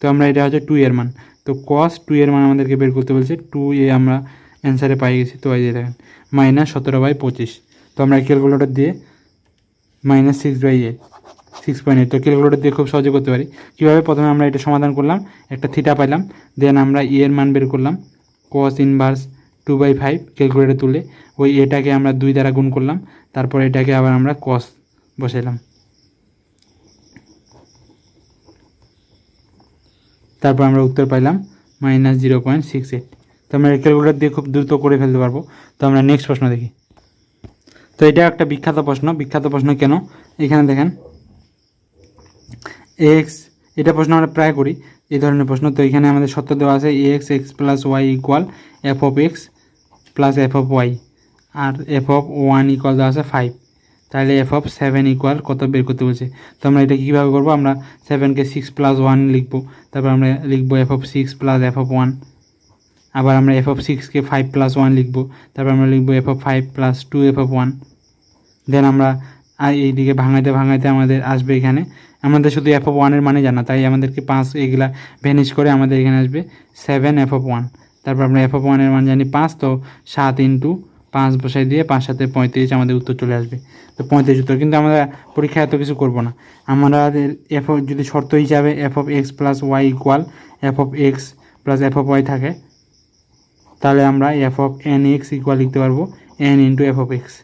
তো আমরা এটা হচ্ছে 2 এর মান, তো cos 2 এর মান আমাদেরকে বের করতে বলছে। 2a আমরা অ্যান্সারে পাই গেছি। তো এই যে দেখেন -17/25। তো আমরা ক্যালকুলেটর দিয়ে -6/8 6.8, তো ক্যালকুলেটর দিয়ে খুব সহজে করতে পারি। কীভাবে? প্রথমে আমরা এটা সমাধান করলাম, একটা থিটা পাইলাম, দেন আমরা এর মান বের করলাম cos ইনভার্স 2/5 ক্যালকুলেটরে তুলে, ওই এটাকে আমরা 2 দ্বারা গুণ করলাম, তারপর এটাকে আবার আমরা cos বসাইলাম, তারপর আমরা উত্তর পাইলাম -0.68। তো আমরা ক্যালকুলেটর দিয়ে খুব দ্রুত করে ফেলতে পারবো। তো আমরা নেক্সট প্রশ্ন দেখি। তো এটা একটা বিখ্যাত প্রশ্ন কেন? এখানে দেখেন এক্স, এটা প্রশ্ন আমরা প্রায় করি এই ধরনের প্রশ্ন। তো এখানে আমাদের সত্য দেওয়া আছে x x plus y equal f of x plus f of y, আর এফ অফ 1 ইকুয়াল দেওয়া আছে 5। তাহলে এফ অফ 7 ইকুয়াল কত বের করতে বলছে। তো আমরা এটা কীভাবে করবো? আমরা 7কে 6 + 1 লিখবো, তারপর আমরা লিখবো F of 6 plus f of 1, আবার আমরা এফ অফ 6কে 5 + 1 লিখবো, তারপর আমরা লিখবো F of 5 plus 2 F of 1। দেন আমরা এইদিকে ভাঙাইতে আমাদের আসবে, এখানে আমাদের শুধু এফ অফ 1 এর মানে জানা, তাই আমাদেরকে 5 এগুলা ভ্যানিশ করে আমাদের এখানে আসবে 7 এফ অফ 1। তারপর আমরা এফ অফ 1 এর মান জানি 5, তো 7 × 5 বসাই দিয়ে 5 × 7 = 35 আমাদের উত্তর চলে আসবে। তো 35 উত্তর। কিন্তু আমরা পরীক্ষায় এত কিছু করব না, আমাদের এফ যদি শর্ত হিসাবে f of x plus y equal f of x plus f of y থাকে, তাহলে আমরা f of n x equal লিখতে পারবো এন × এফ অফ এক্স।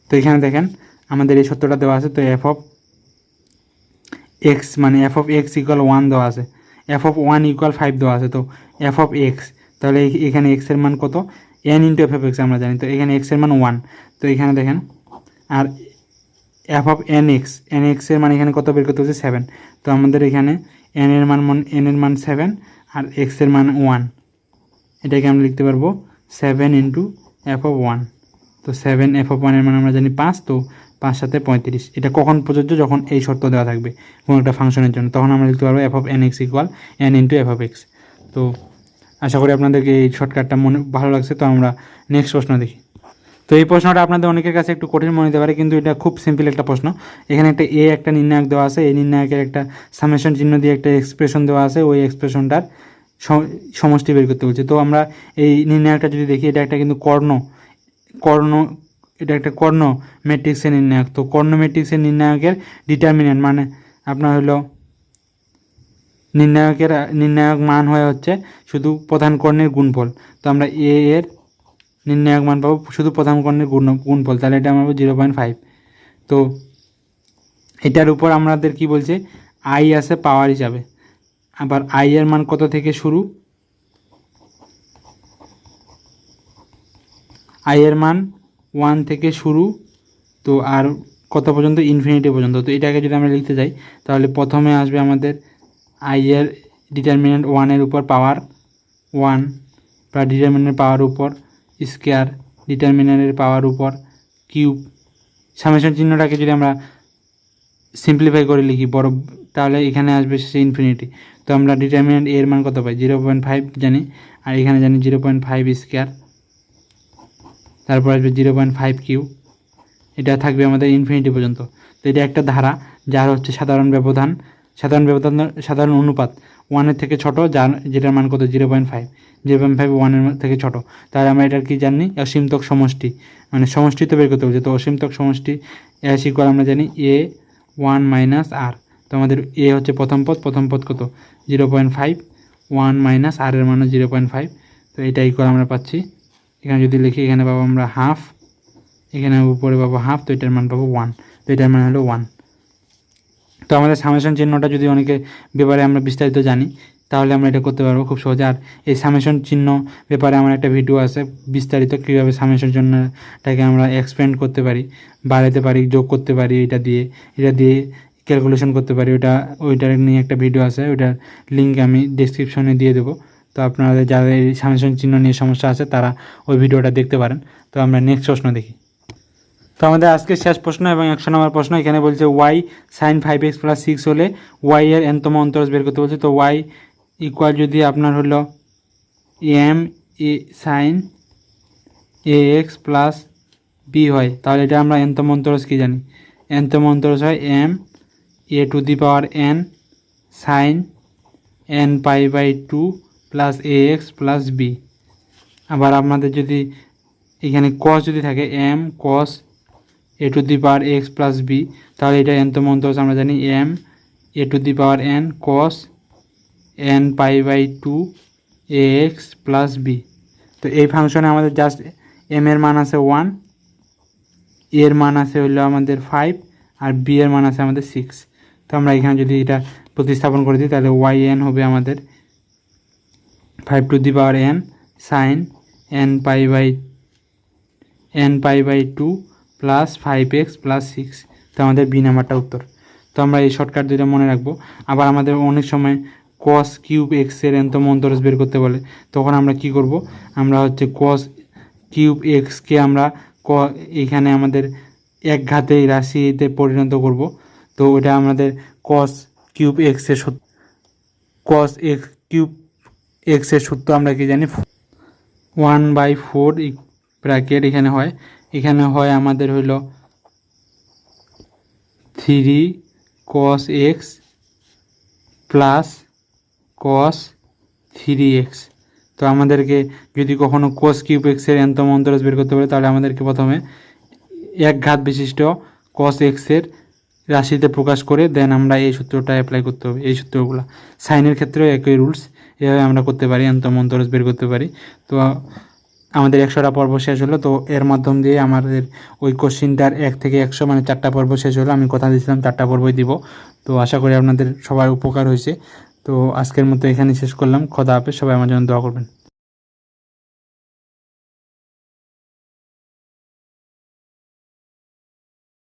তো এখানে দেখেন আমাদের এই সত্যটা দেওয়া আছে। তো এফ অফ এক্স মানে এফ অফ এক্স ইকুয়াল 1 দেওয়া আছে, এফ অফ 1 ইকুয়াল 5 দেওয়া আছে। তো এফ অফ এক্স, তাহলে এখানে এক্সের মান কত? এন × এফ অফ এক্স আমরা জানি, তো এখানে এক্সের মান 1। তো এখানে দেখেন আর এফ অফ এন এক্সের মান এখানে কত বের করতে হচ্ছে? 7। তো আমাদের এখানে এন এর মান 7 আর এক্সের মান 1, এটাকে আমরা লিখতে পারবো 7 × এফ অফ 1। তো 7 এফ অফ 1 এর মান আমরা জানি 5, তো 5 × 7 = 35। এটা কখন প্রযোজ্য? যখন এই শর্ত দেওয়া থাকবে কোনো একটা ফাংশনের জন্য, তখন আমরা লিখতে পারবো F of n x equal N × F of x. তো আশা করি আপনাদেরকে এই শর্টকাটটা ভালো লাগছে। তো আমরা নেক্সট প্রশ্ন দেখি। তো এই প্রশ্নটা আপনাদের অনেকের কাছে একটু কঠিন মনে হতে পারে, কিন্তু এটা খুব সিম্পল একটা প্রশ্ন। এখানে একটা নির্ণায়ক দেওয়া আছে, এই নির্ণায়কের একটা সামেশন চিহ্ন দিয়ে একটা এক্সপ্রেশন দেওয়া আছে, ওই এক্সপ্রেশনটার সমষ্টি বের করতে বলছে। তো আমরা এই নির্ণায়কটা যদি দেখি, এটা একটা কিন্তু এটা একটা কর্ণ ম্যাট্রিক্সের নির্ণায়ক। তো কর্ণ ম্যাট্রিক্সের নির্ণায়কের ডিটারমিনেন্ট মানে আপনার হলো নির্ণায়ক মান হচ্ছে শুধু প্রধান কর্ণের গুণফল। তো আমরা এর নির্ণায়ক মান পাবো শুধু প্রধান কর্ণের গুণফল, তাহলে এটা আমরা পাবো 0.5। তো এটার উপর আমাদের কি বলছে? আই আছে পাওয়ার হিসাবে, আবার আই এর মান কত থেকে শুরু? আই এর মান 1 থেকে শুরু, তো আর কত পর্যন্ত? ইনফিনিটি পর্যন্ত। তো এটাকে যদি আমরা লিখতে যাই, তাহলে প্রথমে আসবে আমাদের আই এর ডিটারমিনেন্ট 1 এর উপর পাওয়ার 1 বা ডিটারমিনেন্টের পাওয়ার উপর স্কোয়ার, ডিটারমিনেন্টের পাওয়ার উপর কিউব। সামেশন চিহ্নটাকে যদি আমরা সিম্পলিফাই করে লিখি বড়, তাহলে এখানে আসবে সে ইনফিনিটি। তো আমরা ডিটারমিনেন্ট এর মান কত পাই? 0.5 জানি, আর এখানে জানি 0.5 স্কোয়ার, তারপর আসবে 0.5 কিউব। এটা থাকবে আমাদের ইনফিনিটি পর্যন্ত। তো এটা একটা ধারা যার হচ্ছে সাধারণ অনুপাত 1 এর থেকে ছোট, যেটার মান কত? 0.5 1 এর থেকে ছোট। তাহলে আমরা এটার কি জানি? অসীমতক সমষ্টি, মানে সমষ্টি তো বের করতে বলছে। তো অসীমতক সমষ্টি এস ইকুয়াল আমরা জানি a1 - r। তো আমাদের এ হচ্ছে প্রথম পদ কত? 0.5, 1 - r এর মান 0.5। তো এটা ইকুয়াল আমরা পাচ্ছি, এখানে যদি লিখি এখানে পাবো আমরা হাফ, এখানে উপরে পাবো হাফ, তো এটার মান পাবো 1। তো এটার মান হলো 1। তো আমাদের সামেশন চিহ্নটা যদি অনেকে ব্যাপারে আমরা বিস্তারিত জানি, তাহলে আমরা এটা করতে পারবো খুব সহজে। আর এই সামেশন চিহ্ন ব্যাপারে আমার একটা ভিডিও আছে বিস্তারিত, কীভাবে সামেশন চিহ্নটাকে আমরা এক্সপ্যান্ড করতে পারি, বাড়াতে পারি, যোগ করতে পারি, এটা দিয়ে ক্যালকুলেশন করতে পারি। ওইটার নিয়ে একটা ভিডিও আছে, ওইটার লিঙ্ক আমি ডেসক্রিপশনে দিয়ে দেবো। তো আপনাদের যাদের এই সামেশন চিহ্ন নিয়ে সমস্যা আছে তারা ওই ভিডিওটা দেখতে পারেন। তো আমরা নেক্সট প্রশ্ন দেখি। তো আমাদের আজকে শেষ প্রশ্ন এবং 100 নম্বর প্রশ্ন। এখানে বলছে y sin 5x + 6 হলে y এর nতম অন্তরজ বের করতে বলছে। তো y ইকুয়াল যদি আপনার হলো m sin ax + b হয়, তাহলে এটা আমরা nতম অন্তরজ কি জানি? nতম অন্তরজ হয় m a⁴n sin nπ/2 + ax + b। আবার আপনাদের যদি এখানে কস যদি থাকে m cos a to the power x plus b, তাহলে এটা এনতম অন্তরজ আমরা জানি m a to the power N cos n pi by two a x plus b. তো এই ফাংশনে আমাদের জাস্ট এম এর মান আছে 1, এর মান আছে হইলো আমাদের 5 আর বি এর মান আছে আমাদের 6। তো আমরা এখানে যদি এটা প্রতিস্থাপন করে দিই তাহলে ওয়াই এন হবে আমাদের 5 to the power n sine n pi by 2 plus 5x plus 6। তো আমাদের বি নাম্বারটা উত্তর। তো আমরা এই শর্টকাট দুইটা মনে রাখবো। আবার আমাদের অনেক সময় cos কিউব এক্সের এনতম অন্তরজ বের করতে বলে, তখন আমরা কি করব, আমরা হচ্ছে cos কিউব এক্সকে আমরা এখানে আমাদের এক ঘাতেই রাশিতে পরিণত করব। তো ওটা আমাদের cos কিউব এক্সের cos এক্স কিউব এক্সের সূত্র আমরা কি জানি 1/4 ব্র্যাকেট এখানে হয় আমাদের হইল 3 cos x plus cos 3x। তো আমাদেরকে যদি কখনো cos কিউব এক্সের এনতম অন্তরজ বের করতে পারে, তাহলে আমাদেরকে প্রথমে এক ঘাত বিশিষ্ট cos এক্সের রাশিতে প্রকাশ করে দেন আমরা এই সূত্রটা অ্যাপ্লাই করতে হবে। এই সূত্রগুলো সাইনের ক্ষেত্রেও একই রুলস, এভাবে আমরা করতে পারি, এনতম অন্তরজ বের করতে পারি। তো আমাদের 100টা পর্ব শেষ হলো। তো এর মাধ্যম দিয়ে আমাদের ওই কোশ্চিনটার 1 থেকে 100 মানে 4টা পর্ব শেষ হলো। আমি কথা দিয়েছিলাম 4টা পর্বই দিব। তো আশা করি আপনাদের সবার উপকার হয়েছে। তো আজকের মতো এখানেই শেষ করলাম। খোদা হাফেজ, সবাই আমার জন্য দোয়া করবেন।